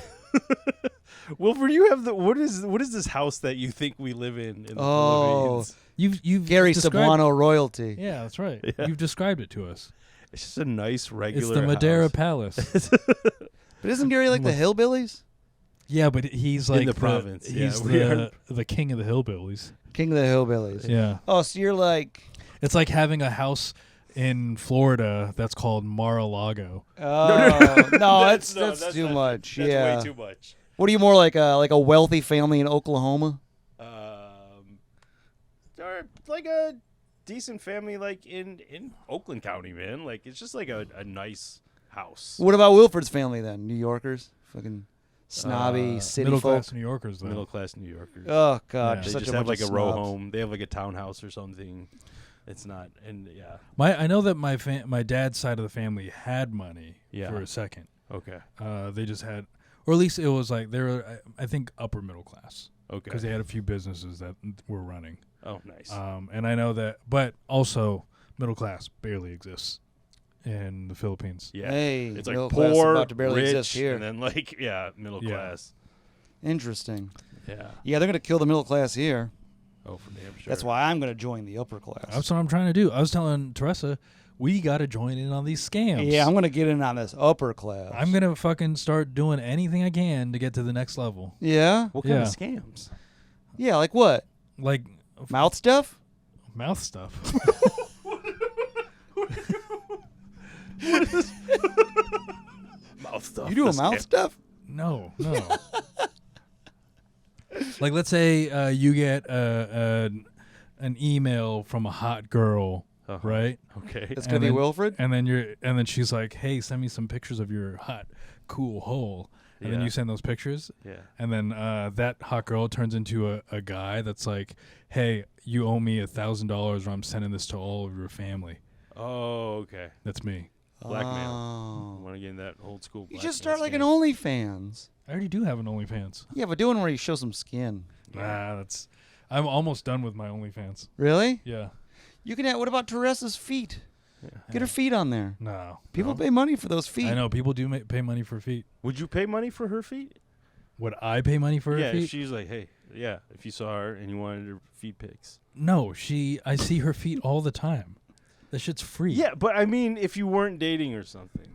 Wilfred, you have the what is this house that you think we live in the Oh. Philippines? You've Gary described- Cebuano royalty. Yeah, that's right. Yeah. You've described it to us. It's just a nice regular. It's the Madeira house. Palace. But isn't Gary like the hillbillies? Yeah, but he's like the province. Yeah, He's we are- the king of the hillbillies. King of the hillbillies. Yeah. Oh, so you're like It's like having a house in Florida that's called Mar-a-Lago. Oh no, that's too much. That's yeah, way too much. What are you more like a wealthy family in Oklahoma? Or like a decent family like in Oakland County, man. Like it's just like a nice house. What about Wilfred's family then? New Yorkers, fucking snobby city Middle folk. class New Yorkers, though. Middle class New Yorkers. Oh God, Yeah. They such just a have bunch like of a row snobs. home. They have like a townhouse or something. It's not, and yeah. I know that my dad's side of the family had money Yeah. for a second. Okay. They just had, or at least it was like they were, I think, upper middle class. Okay. Because they had a few businesses that were running. Oh, nice. And I know that, but also middle class barely exists in the Philippines. Yeah. Hey, It's like middle class poor, about to barely rich, exist here. and then like middle Yeah. class. Interesting. Yeah. Yeah, they're gonna kill the middle class here. Oh, for damn sure. That's why I'm gonna join the upper class. That's what I'm trying to do. I was telling Teresa, we got to join in on these scams. Yeah, I'm gonna get in on this upper class. I'm going to fucking start doing anything I can to get to the next level. Yeah. What kind of Yeah. scams? Yeah, like what? Like Mouth stuff? mouth stuff. Mouth stuff. You doing That's mouth scam. stuff? No. Like, let's say you get an email from a hot girl, Uh-huh. right? Okay. It's And gonna be then- Wilfred? And then she's like, "Hey, send me some pictures of your hot, cool hole." And then Yeah. you send those pictures, Yeah. and then that hot girl turns into a guy that's like, "Hey, you owe me $1,000, or I'm sending this to all of your family." Oh, okay. That's me. Blackmail. Oh. Want to get in that old school. You just blackmail start like an scam. OnlyFans. I already do have an OnlyFans. Yeah, but do one where you show some skin. I'm almost done with my OnlyFans. Really? Yeah. You can. What about Teresa's feet? Yeah. Get her feet on there. No. People No? pay money for those feet. I know people do pay money for feet. Would you pay money for her feet? Would I pay money for Yeah. her feet? If she's like, hey, yeah. If you saw her and you wanted her feet pics. No, I see her feet all the time. That shit's free. Yeah, but I mean, if you weren't dating or something.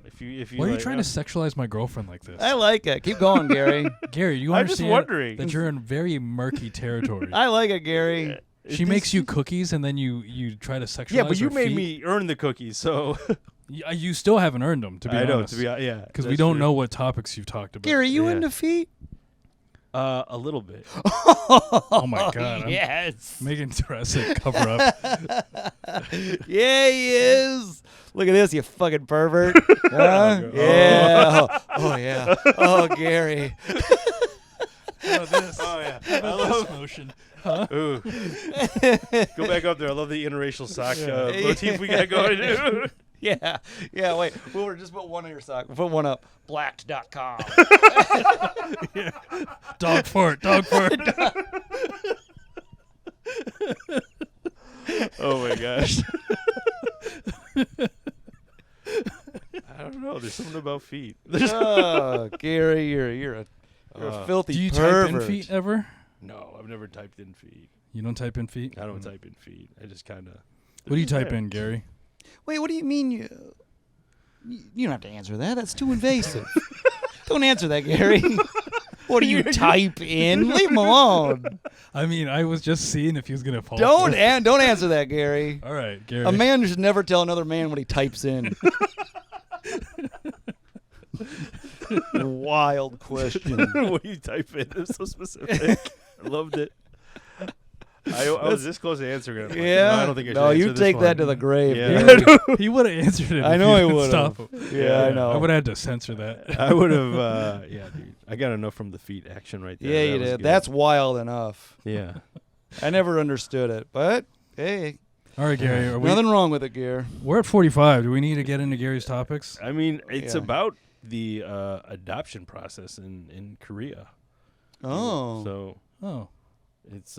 If you. Why are you like, trying to sexualize my girlfriend like this? I like it. Keep going, Gary. Gary, you I'm just understand wondering. that you're in very murky territory. I like it, Gary. She makes you cookies and then you try to sexualize Yeah, but you her made feet. me earn the cookies, so You still haven't earned them, to be I know. honest. To be yeah, Because we that's don't true. know what topics you've talked about. Gary, you Yeah. into feet? A little bit. Oh my God. I'm yes. making Teresa cover up. Yeah, he is. Look at this, you fucking pervert. Huh? Yeah. Oh, yeah. Oh, Gary. Oh, this. Oh yeah. I love this motion. Ooh. Go back up there. I love the interracial sock motif we got going, dude. Yeah. Yeah, wait. We'll just put one on your sock. We'll put one up. Blacked.com. Dog fart. Oh my gosh. I don't know. There's something about feet. Oh, Gary, you're a filthy Do you pervert. type in feet ever? No, I've never typed in feet. You don't type in feet? I don't type in feet. I just kind of. What do you type in, Gary? Wait, what do you mean you don't have to answer that. That's too invasive. Don't answer that, Gary. What do you type in? Leave him alone. I mean, I was just seeing if he was gonna fall. Don't for it. don't answer that, Gary. All right, Gary. A man should never tell another man what he types in. Wild question. What do you type in? It's so specific. I loved it. I was this close to answering it. I'm like, Yeah. no, I don't think I should No, you answer this take that one. to the grave. Yeah. Gary. He would have answered it. I if know you he didn't would stop have. him. Yeah, I know. I would have had to censor that. I would have. Yeah, dude. I got enough from the feet action right there. Yeah, That you was did. good. That's wild enough. Yeah. I never understood it, but hey, All right, Gary. Are we, nothing wrong with it, Gary. we're at 45. Do we need to get into Gary's topics? I mean, it's Yeah. about the adoption process in Korea. Oh. So Oh, it's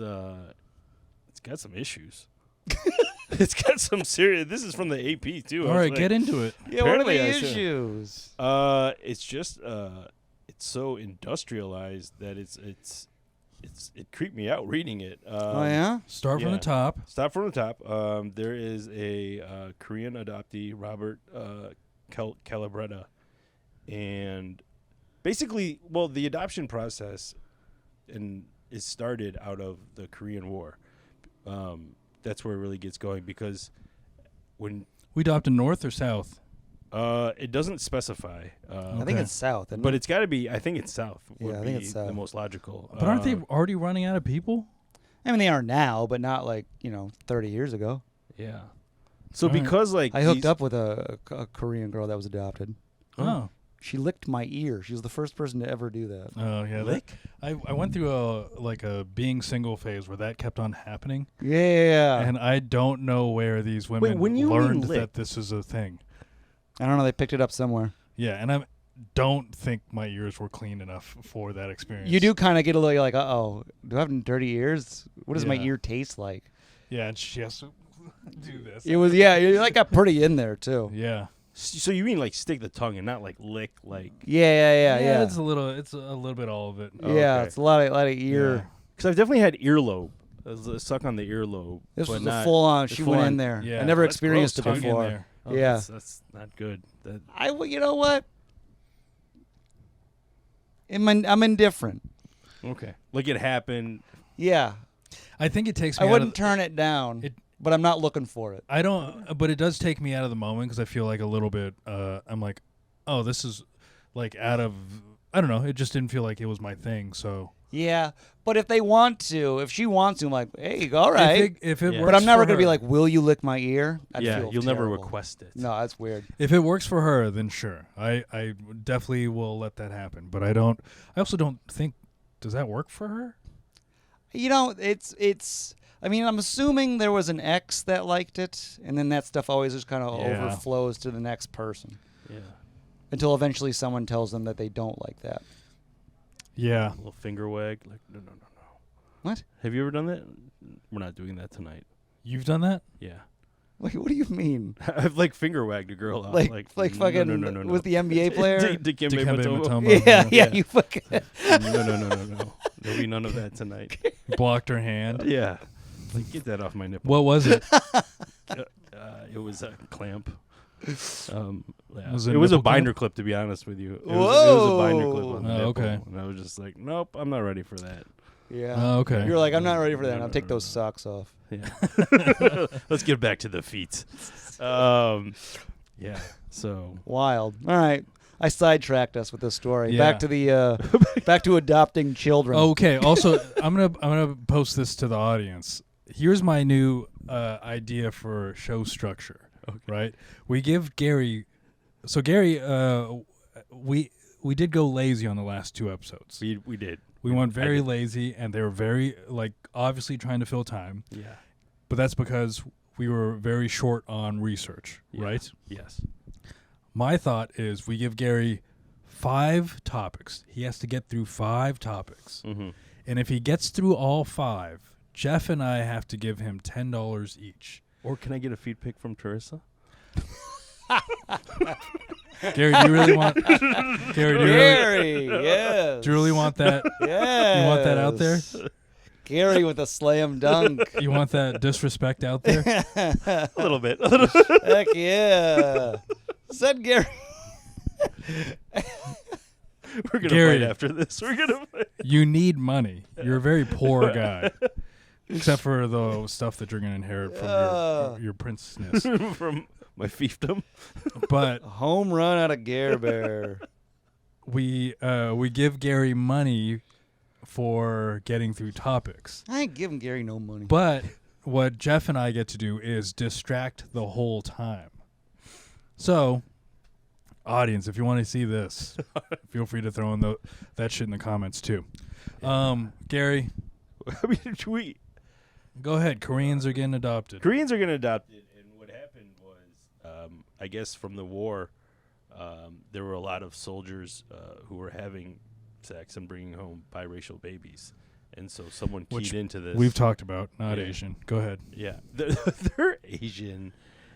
got some issues. It's got some serious. This is from the AP too. all right. Get into it. Yeah, what are Apparently the I should. issues? It's just it's so industrialized that it creeped me out reading it. Oh, yeah? Start from yeah. the top. Stop from the top. There is a Korean adoptee, Robert Calabretta, and basically, well, the adoption process is started out of the Korean War. that's where it really gets going because when We adopted north or south? it doesn't specify. I think it's south, but it's got to be. I think it's south. Yeah, I think it's south. The most logical. But aren't they already running out of people? I mean, they are now, but not 30 years ago. Yeah. So All right. because I hooked up with a Korean girl that was adopted. Oh. She licked my ear. She was the first person to ever do that. Oh yeah, Lick? I went through a being single phase where that kept on happening, Yeah. and I don't know where these women when you learned mean lick? that this is a thing. I don't know. They picked it up somewhere. Yeah, and I don't think my ears were clean enough for that experience. You do kind of get a little like, uh-oh, do I have dirty ears? What does my Yeah. ear taste like? Yeah, and she has to do this. It was, you got pretty in there, too. Yeah. So you mean like stick the tongue and not like lick like? Yeah. It's a little bit all of it. Oh, Yeah, okay. it's a lot of ear. Yeah. Because I've definitely had earlobe. Suck on the earlobe. This but was not a full on. the She full went on- in there. Yeah. I never That's experienced it Tongue in before. there. Oh, Yeah. that's not good. That You know what? I'm indifferent. okay. Like it happened. Yeah, I think it takes I me out wouldn't of turn it down, It- but I'm not looking for it. I don't, but it does take me out of the moment because I feel like a little bit. I'm like, oh, this is like out of. I don't know. It just didn't feel like it was my thing. So Yeah, but if they want to, if she wants to, I'm like, hey, all right. if it Yeah. works, But I'm never for gonna be her- like, will you lick my ear? I'd yeah, feel you'll never terrible. request it. No, that's weird. If it works for her, then sure. I definitely will let that happen. But I don't. I also don't think. Does that work for her? It's. I mean, I'm assuming there was an ex that liked it, and then that stuff always just kind of Yeah. overflows to the next person Yeah. until eventually someone tells them that they don't like that. Yeah. A little finger wag. Like no. What? Have you ever done that? We're not doing that tonight. You've done that? Yeah. Like, what do you mean? I've like finger wagged a girl out. Like no, fucking no. with the NBA player? Dikembe Dikembe Mutombo. Mutombo. Yeah, you fucking. No. There'll be none of that tonight. Blocked her hand. Yeah. Like, get that off my nipple. What was it? It was a clamp. Yeah. Was it It was a nipple binder clip, to be honest with you. It was a binder clip on the Oh, nipple. okay. And I was just like, nope, I'm not ready for that. Yeah. Oh, okay. You're like, I'm not ready for that. No, I'll no, take no, those no. socks off. Yeah. Let's get back to the feet. Yeah. So. Wild. All right. I sidetracked us with this story. Yeah. Back to the back to adopting children. Okay. Also, I'm gonna post this to the audience. Here's my new idea for show structure. Okay. Right? We give Garri. So Garri, we did go lazy on the last 2 episodes. We did. We went I very did. lazy, and they were very obviously trying to fill time. Yeah. But that's because we were very short on research, Yeah. right? Yes. My thought is we give Garri 5 topics. He has to get through 5 topics. Mm-hmm. And if he gets through all 5, Jeff and I have to give him $10 each. Or can I get a feed pic from Teresa? Garri, do you really want Garri, do Yes. you really want that? Yes. You want that out there? Garri with a slam dunk. You want that disrespect out there? A little bit. Heck yeah. Said Garri. We're gonna Garri. fight after this. We're gonna fight. You need money. You're a very poor guy. Except for the stuff that you're going to inherit from your princess. from my fiefdom. But Home run out of Gare Bear. we give Garri money for getting through topics. I ain't giving Garri no money. But what Jeff and I get to do is distract the whole time. So, audience, if you want to see this, feel free to throw in that shit in the comments too. Garri, I mean, go ahead. Koreans are getting adopted. Koreans are going to adopt it, and what happened was, I guess from the war, there were a lot of soldiers who were having sex and bringing home biracial babies, and so someone Which keyed into this. We've talked about, not Yeah. Asian. Go ahead. Yeah, they're Asian,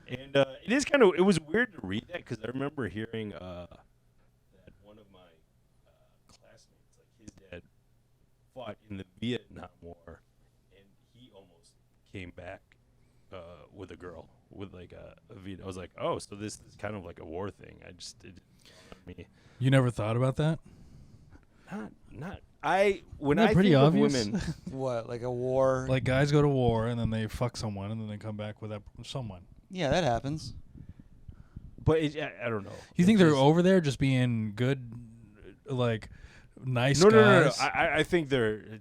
and it is kind of. It was weird to read that because I remember hearing that one of my classmates, like his dad, fought in the Vietnam War, and he almost came back with a girl with like a I was like, oh, so this is kind of like a war thing. It didn't dawn on me. You never thought about that? Not. when Isn't that I pretty think obvious? of women, What, like a war? Like guys go to war and then they fuck someone and then they come back with that someone. Yeah, that happens. but I don't know. You think It they're just- over there just being good, like nice No, guys? no. I think they're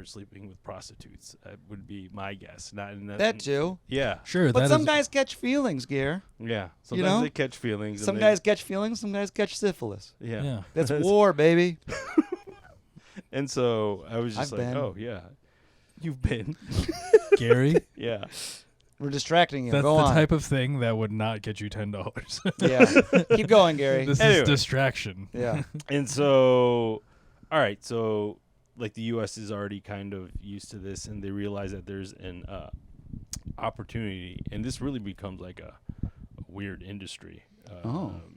sleeping with prostitutes. That would be my guess. Not in That too. Yeah, Sure, But that some is- guys catch feelings, Gear. yeah. Sometimes You know? they catch feelings. Some and guys catch feelings, some guys catch syphilis. Yeah. Yeah. That's war, baby. And so I was just I've like, been. oh yeah, you've been. Gary. Yeah. We're distracting you. That's Go the on. type of thing that would not get you $10. Yeah. Keep going, Gary. This Anyway. is distraction. Yeah. And so, all right, so like the U.S. is already kind of used to this, and they realize that there's an opportunity, and this really becomes like a weird industry.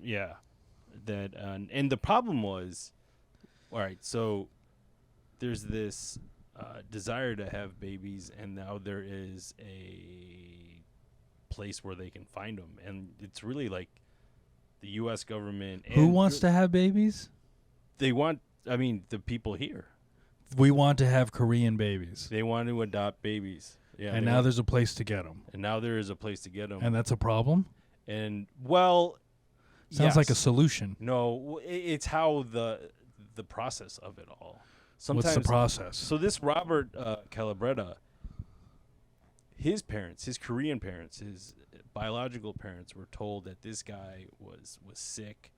Yeah. That and the problem was, all right, so there's this desire to have babies, and now there is a place where they can find them, and it's really like the U.S. government. Who and wants to have babies? They want. I mean, the people here. We want to have Korean babies. They want to adopt babies. Yeah. And they now want- there's a place to get them. and now there is a place to get them. And that's a problem? And well, Sounds like a yes. solution. No, it's how the process of it all. What's the process? So this Robert Calabretta, his parents, his Korean parents, his biological parents were told that this guy was sick,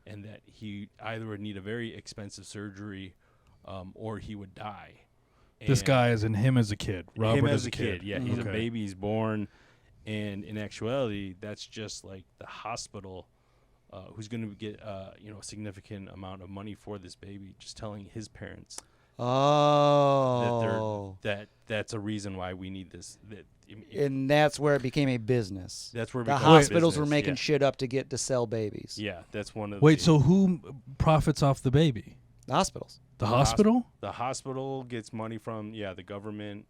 and that he either would need a very expensive surgery, or he would die. This And guy is in him as a kid. Robert him as as a kid. Yeah, he's a Okay. baby. He's born, and in actuality, that's just like the hospital. Who's going to get a significant amount of money for this baby? Just telling his parents Oh. that's a reason why we need this. And that's where it became a business. That's where it The becomes a hospitals were business, making yeah. shit up to get to sell babies. Yeah, that's one of. Wait, the, so who profits off the baby? The hospitals. The hospital? the hospital gets money from the government.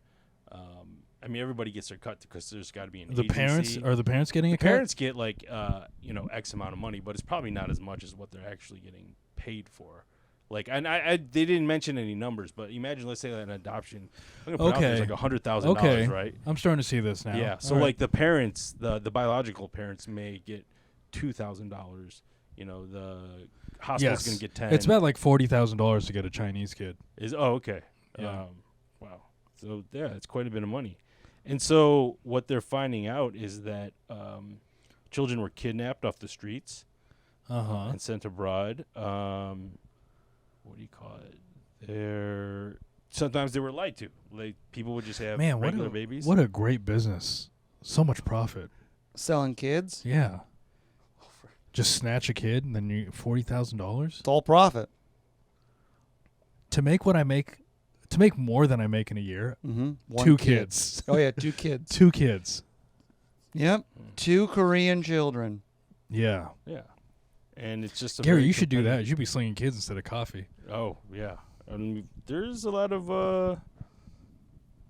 I mean, everybody gets their cut because there's got to be an The parents agency. are the parents getting The a cut? parents get like X amount of money, but it's probably not as much as what they're actually getting paid for. Like, and I they didn't mention any numbers, but imagine, let's say an adoption. I'm gonna put out there, Okay. it's like $100,000, Okay. right? I'm starting to see this now. Yeah. So All right. like the parents, the biological parents may get $2,000. The hospital's yes. gonna get 10. It's about like $40,000 to get a Chinese kid. Okay. Yeah. Wow. So yeah, it's quite a bit of money. And so what they're finding out is that children were kidnapped off the streets Uh-huh. and sent abroad. What do you call it? Sometimes they were lied to. Like people would just have Man, regular babies. what a great business. So much profit. Selling kids. Yeah. Just snatch a kid and then you $40,000 It's all profit. to make what I make, to make more than I make in a year. Mm-hmm. 2 kids. Oh, yeah, 2 kids. 2 kids. Yep. 2 Korean children. Yeah. Yeah. And it's just a Gary, very you should do that. competitive- You should be slinging kids instead of coffee. Oh yeah, there's a lot of.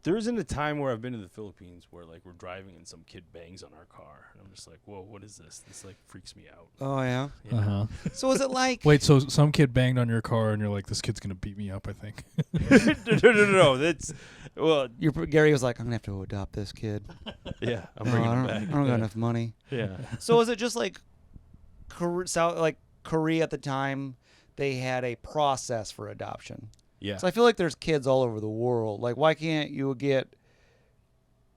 There isn't a time where I've been to the Philippines where like we're driving and some kid bangs on our car, and I'm just like, whoa, what is this? This like freaks me out. Oh, yeah. Yeah. Uh-huh. So is it like... Wait, so some kid banged on your car and you're like, this kid's going to beat me up, I think. no, that's well, Gary was like, I'm going to have to adopt this kid. yeah, I'm No, bringing I him don't, back. I don't got yeah. enough money. Yeah, So is it just like Korea at the time, they had a process for adoption? yeah. So I feel like there's kids all over the world. Like, why can't you get...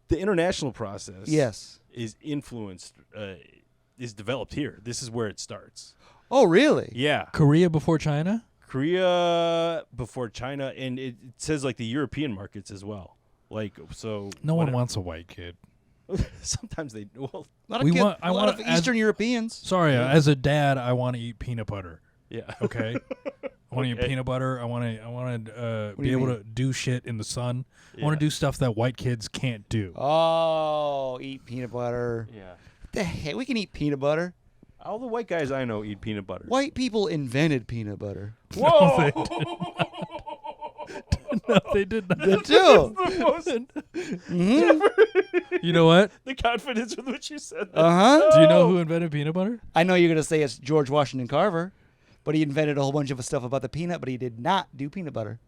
The international process, Yes. is influenced, is developed here. This is where it starts. Oh, really? Yeah, Korea before China? Korea before China, and it says like the European markets as well. Like so, No one whatever. wants a white kid. Sometimes they well, A lot of, We kids, want- I a lot want- of as- Eastern Europeans. Sorry, as a dad, I want to eat peanut butter. yeah. Okay? I want to eat Okay. peanut butter. I want to do be you able mean? to do shit in the sun. I Yeah. want to do stuff that white kids can't do. Oh, eat peanut butter. Yeah. What the heck? We can eat peanut butter. All the white guys I know eat peanut butter. White people invented peanut butter. Whoa! No, they did not. They do. You know what? The confidence with which you said that. Uh-huh. Do you know who invented peanut butter? I know you're going to say it's George Washington Carver. but he invented a whole bunch of stuff about the peanut, but he did not do peanut butter.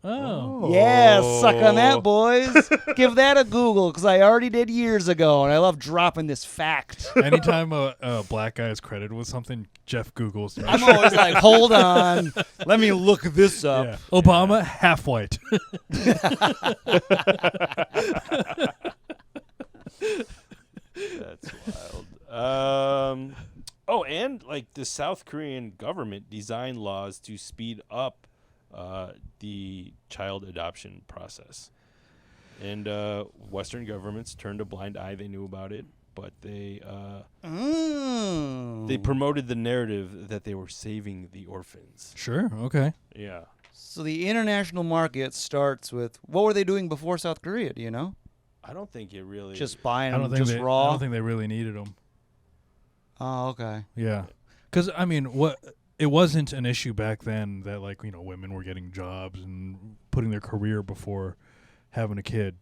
Oh. Yeah, suck on that, boys. Give that a Google, because I already did years ago, and I love dropping this fact. Anytime a black guy is credited with something, Jeff Googles. I'm always like, hold on, let me look this up. Yeah. Obama, half white. That's wild. Oh, and like the South Korean government designed laws to speed up the child adoption process. And Western governments turned a blind eye. They knew about it, but they promoted the narrative that they were saving the orphans. Sure. Okay. Yeah. So the international market starts with, what were they doing before South Korea, do you know? I don't think it really... Just buying I them don't think just they, raw? I don't think they really needed them. Oh, okay. Yeah. Because, I mean, it wasn't an issue back then that, like, women were getting jobs and putting their career before having a kid,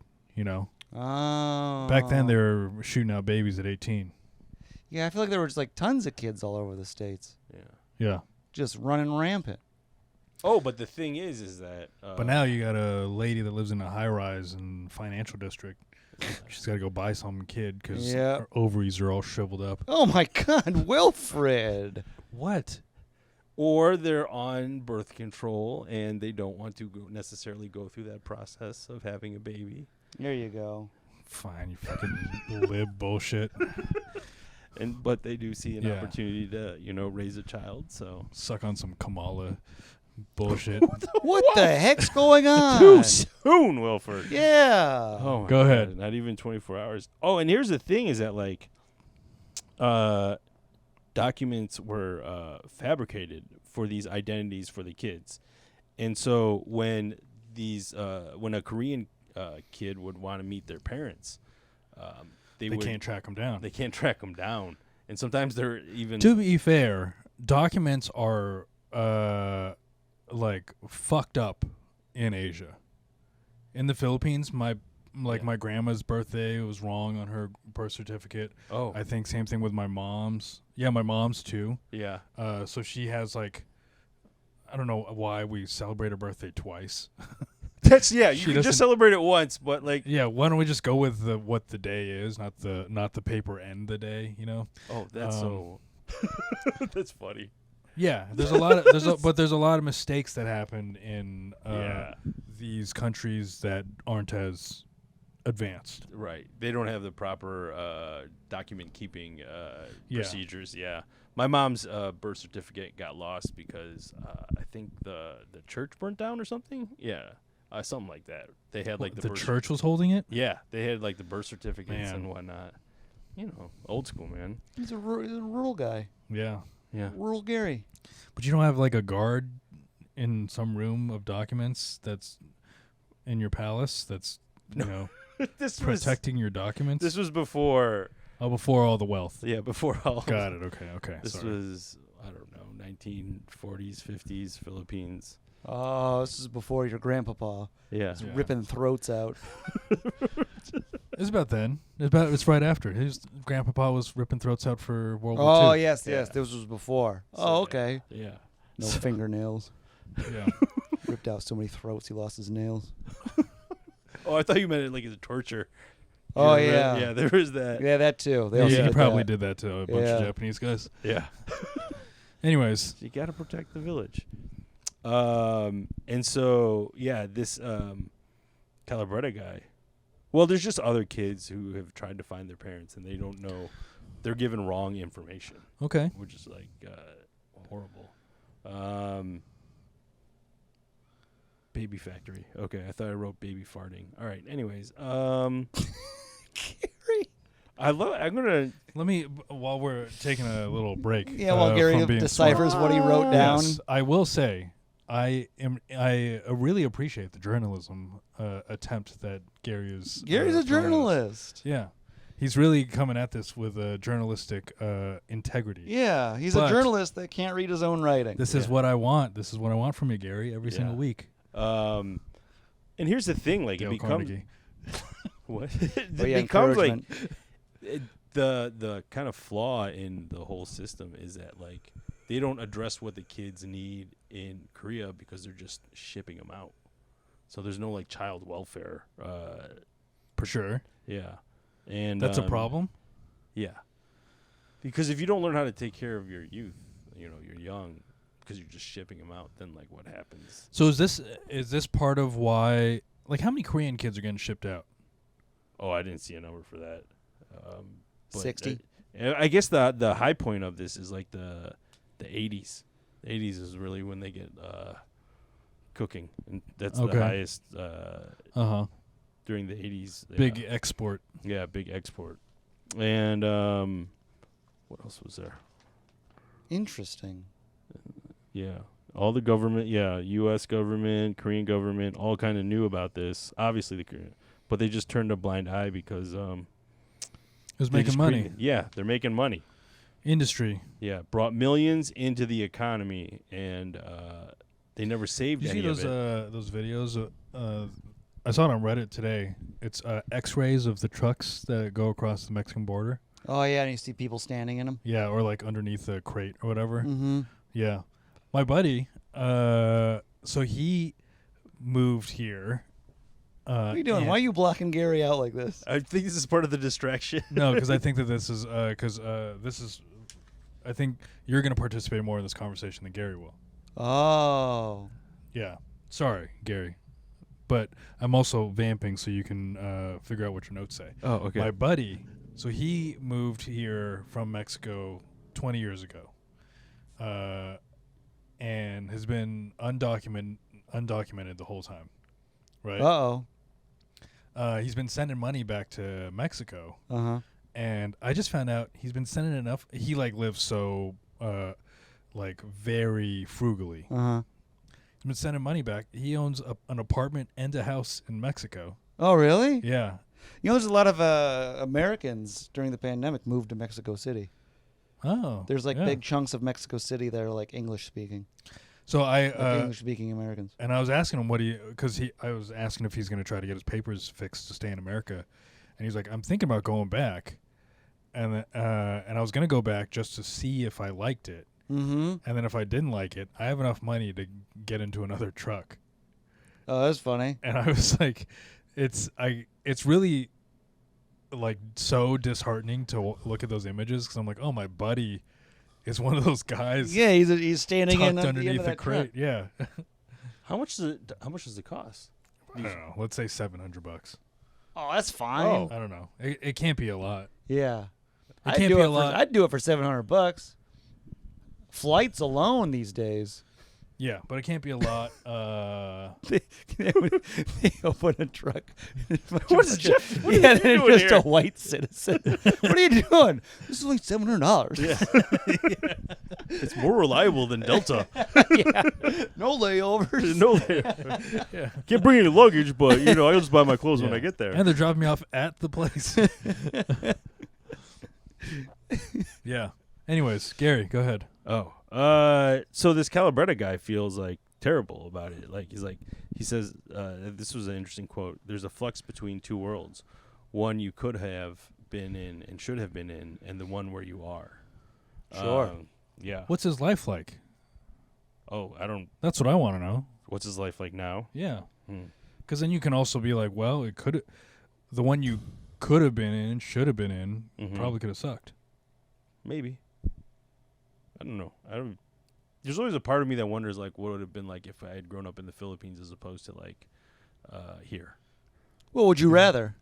Oh. Back then, they were shooting out babies at 18. Yeah, I feel like there were just like tons of kids all over the States. Yeah. Just running rampant. Oh, but the thing is that... But now you got a lady that lives in a high-rise in financial district. She's got to go buy some kid because her ovaries are all shriveled up. Oh, my God. Wilfred. What? Or they're on birth control and they don't want to necessarily go through that process of having a baby. There you go. Fine, you fucking lib bullshit. But they do see an opportunity to, raise a child, so... Suck on some Kamala bullshit. What the heck's going on? Too soon, Wilfred. Yeah. Oh, go ahead. Not even 24 hours. Oh, and here's the thing is that, like, documents were fabricated for these identities for the kids. And so when a Korean kid would want to meet their parents, they can't track them down. They can't track them down. And sometimes they're even... To be fair, documents are... like fucked up in Asia. In the Philippines, my grandma's birthday was wrong on her birth certificate. Oh. I think same thing with my mom's. Yeah, my mom's too. Yeah. So she has like, I don't know why we celebrate her birthday twice. That's you can just celebrate it once, but like why don't we just go with what the day is, not the paper end the day, Oh, that's so that's funny. Yeah, there's a lot of there's a lot of mistakes that happen in these countries that aren't as advanced. Right. They don't have the proper document keeping procedures. Yeah. My mom's birth certificate got lost because I think the church burnt down or something. Yeah. Something like that. They had like the church was holding it? Yeah. They had like the birth certificates and whatnot. Old school, man. He's a rural guy. Yeah. Yeah. Rural Garri. But you don't have like a guard in some room of documents that's in your palace that's, protecting your documents? This was before... Oh, before all the wealth. Yeah, before all... Got it. Okay. This was, I don't know, 1940s, 50s, Philippines. Oh, this is before your grandpapa. Yeah. Ripping throats out. It's about then. It's right after. His grandpapa was ripping throats out for World War II. Oh, yes. This was before. So, okay. Yeah. No fingernails. Yeah. Ripped out so many throats he lost his nails. Oh, I thought you meant it like as a torture. Oh, yeah. Yeah, there is that. Yeah, that too. They Yeah, also he did probably that. did that to a bunch of Japanese guys. Yeah. Anyways. You got to protect the village. And so, this Calabretta guy. Well, there's just other kids who have tried to find their parents and they don't know. They're given wrong information. Okay. Which is like horrible. Baby factory. Okay, I thought I wrote baby farting. All right. Anyways, Garri. I'm gonna let me while we're taking a little break. Yeah, while Garri deciphers what he wrote down. Yes, I will say I really appreciate the journalism attempt that Garri is. Garri's a journalist. Yeah. He's really coming at this with a journalistic integrity. Yeah, he's a journalist that can't read his own writing. This is what I want. This is what I want from you, Garri, every single week. And here's the thing, like Dale it becomes Carnegie. what it becomes like the kind of flaw in the whole system is that like they don't address what the kids need in Korea because they're just shipping them out. So there's no like child welfare. For sure. Yeah, and That's a problem. Yeah, because if you don't learn how to take care of your youth, you're young, because you're just shipping them out, then like what happens? So is this part of why? Like, how many Korean kids are getting shipped out? Oh, I didn't see a number for that. 60. I guess the high point of this is like the 80s. The 80s is really when they get cooking, and that's the highest. During the 80s, big export. Yeah, big export. And what else was there? Interesting. Yeah, all the government, U.S. government, Korean government, all kind of knew about this. Obviously, the Korean, but they just turned a blind eye because it was making money. They're making money. Industry. Yeah, brought millions into the economy, and they never saved any of it. Those videos? I saw it on Reddit today. It's X-rays of the trucks that go across the Mexican border. Oh yeah, and you see people standing in them. Yeah, or like underneath a crate or whatever. Mm-hmm. Yeah, my buddy. So he moved here. What are you doing? Why are you blocking Garri out like this? I think this is part of the distraction. No, because I think that this is I think you're going to participate more in this conversation than Garri will. Oh. Yeah. Sorry, Garri. But I'm also vamping so you can figure out what your notes say. Oh, okay. My buddy, so he moved here from Mexico 20 years ago, and has been undocumented the whole time, right? Uh-oh. He's been sending money back to Mexico, and I just found out he's been sending enough. He like lives so very frugally. He's been sending money back. He owns an apartment and a house in Mexico. Oh, really? Yeah. There's a lot of Americans during the pandemic moved to Mexico City. Oh. There's big chunks of Mexico City that are like English speaking. So English speaking Americans. And I was asking him I was asking if he's going to try to get his papers fixed to stay in America, and he's like, I'm thinking about going back, and I was going to go back just to see if I liked it. Mm-hmm. And then if I didn't like it, I have enough money to get into another truck. Oh, that's funny. And I was like, it's really like so disheartening to look at those images, because I'm like, oh, my buddy is one of those guys. Yeah, he's standing in underneath the crate. Truck. Yeah. How much does it cost? I don't know. Let's say $700. Oh, that's fine. Oh. I don't know. It can't be a lot. Yeah. It can't be a lot. I'd do it for $700. Flights alone these days. Yeah, but it can't be a lot. They open a truck. What is Jeff? What are you they're doing just here? a white citizen. What are you doing? This is only $700. Yeah. It's more reliable than Delta. Yeah. No layovers. No layovers. Yeah. Can't bring any luggage, but I'll just buy my clothes when I get there. And they're dropping me off at the place. Yeah. Anyways, Garri, go ahead. Oh. So this Calabretta guy feels like terrible about it. Like he says, this was an interesting quote. There's a flux between two worlds. One you could have been in and should have been in, and the one where you are. Sure. Yeah. What's his life like? Oh, I don't. That's what I want to know. What's his life like now? Yeah. Because then you can also be like, well, the one you could have been in, should have been in, probably could have sucked. Maybe. I don't know. There's always a part of me that wonders, like, what would it have been like if I had grown up in the Philippines as opposed to like here. What would you rather?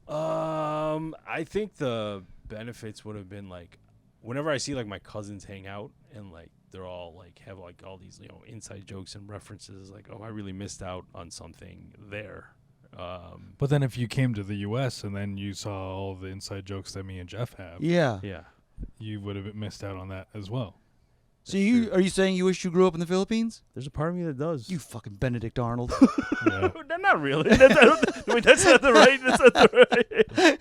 I think the benefits would have been like, whenever I see like my cousins hang out and like they're all like have like all these inside jokes and references, like, oh, I really missed out on something there. But then if you came to the U.S. and then you saw all the inside jokes that me and Jeff have, yeah, you would have missed out on that as well. So are you saying you wish you grew up in the Philippines? There's a part of me that does. You fucking Benedict Arnold. Yeah. Not really. That's not the right. That's not the right.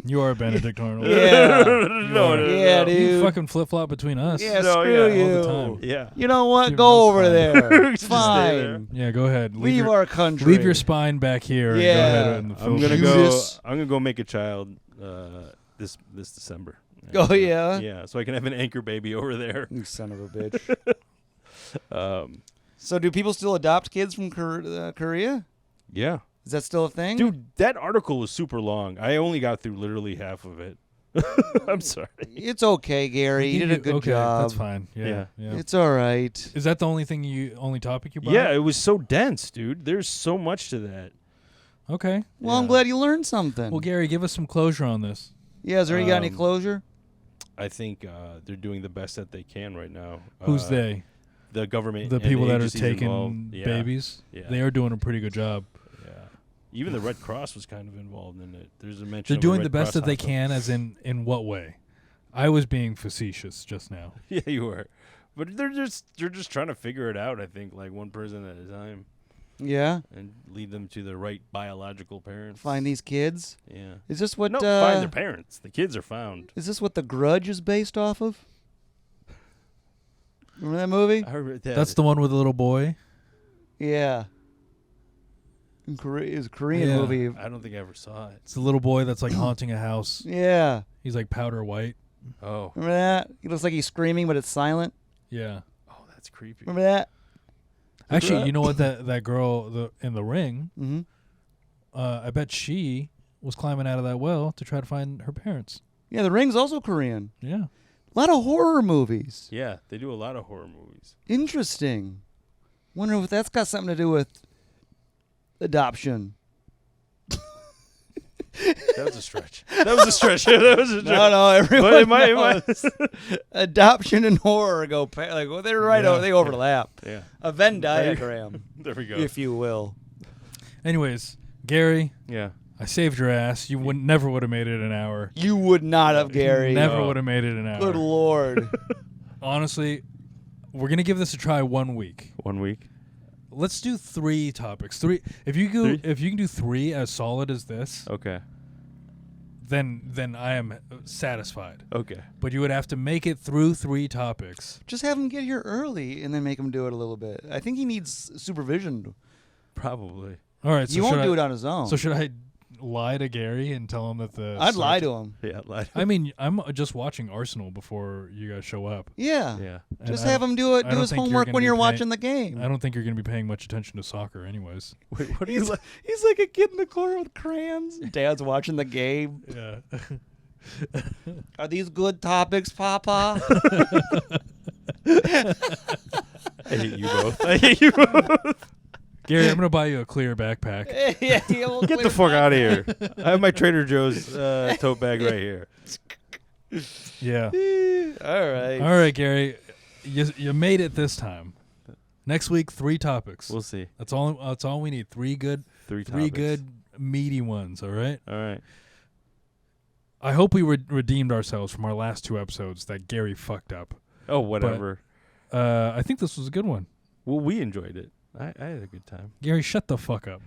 You are Benedict Arnold. Yeah. No, yeah, dude. You fucking flip flop between us. Yeah, screw you. All the time. Yeah. You know what? Keep Go over spine. there. Just stay there. Fine. Yeah, go ahead. Leave our country. Leave your spine back here. Yeah. And go ahead in the I'm Philippines. gonna go make a child this December. Oh, yeah? Yeah, so I can have an anchor baby over there. You son of a bitch. So do people still adopt kids from Korea? Yeah. Is that still a thing? Dude, that article was super long. I only got through literally half of it. I'm sorry. It's okay, Gary. You did a good job. That's fine. Yeah. It's all right. Is that the only topic you brought? Yeah, it was so dense, dude. There's so much to that. Okay. Well, I'm glad you learned something. Well, Gary, give us some closure on this. Yeah, is there you got any closure? I think they're doing the best that they can right now. Who's they? The government. The and people the that are agencies taking involved. Yeah. babies? Yeah. They are doing a pretty good job. Yeah. Even the Red Cross was kind of involved in it. There's a mention They're of doing a the Red best Cross that they hospital. can, as in what way? I was being facetious just now. Yeah, you were. But they're just trying to figure it out, I think, like one person at a time. Yeah. And lead them to the right biological parents. Find these kids. Yeah. Is this what? No, find their parents. The kids are found. Is this what The Grudge is based off of? Remember that movie? I heard that. That's the one with the little boy? Yeah. In Korea, it's a Korean Yeah. movie. I don't think I ever saw it. It's the little boy that's like haunting a house. Yeah. He's like powder white. Oh. Remember that? He looks like he's screaming, but it's silent. Yeah. Oh, that's creepy. Remember that? Actually, you know what? That girl in the ring, Mm-hmm. I bet she was climbing out of that well to try to find her parents. Yeah, The Ring's also Korean. Yeah. A lot of horror movies. Yeah, they do a lot of horror movies. Interesting. Wonder if that's got something to do with adoption. That was a stretch. That was a stretch. That was a stretch. No, everyone But it might- knows. Adoption and horror go they're right Yeah. over. They overlap. Yeah. A Venn diagram, There we go. if you will. Anyways, Gary, Yeah. I saved your ass. You never would have made it an hour. You would not have, Gary. Never would have made it an hour. Good Lord. Honestly, we're gonna give this a try 1 week. 1 week. Let's do 3 topics. 3. If you can do 3 as solid as this, Okay. then I am satisfied. Okay. But you would have to make it through 3 topics. Just have him get here early and then make him do it a little bit. I think he needs supervision. Probably. All right. So He won't should do I- it on his own. So should I lie to Gary and tell him that the? I'd lie to him. Yeah. I mean, I'm just watching Arsenal before you guys show up. Yeah. Yeah. And Just I have him do it. I Do don't his think you're homework gonna when be you're paying- watching the game. I don't think you're going to be paying much attention to soccer, anyways. Wait, what are you? He's like a kid in the corner with crayons. Dad's watching the game. Yeah. Are these good topics, Papa? I hate you both. I hate you both. Gary, I'm going to buy you a clear backpack. Yeah, we'll Get clear the fuck back. out of here. I have my Trader Joe's tote bag right here. Yeah. All right. All right, Gary. You made it this time. Next week, 3 topics. We'll see. That's all we need. 3 good, 3 3 topics. good meaty ones. All right. All right. I hope we redeemed ourselves from our last 2 episodes that Gary fucked up. Oh, whatever. I think this was a good one. Well, we enjoyed it. I had a good time. Gary, shut the fuck up.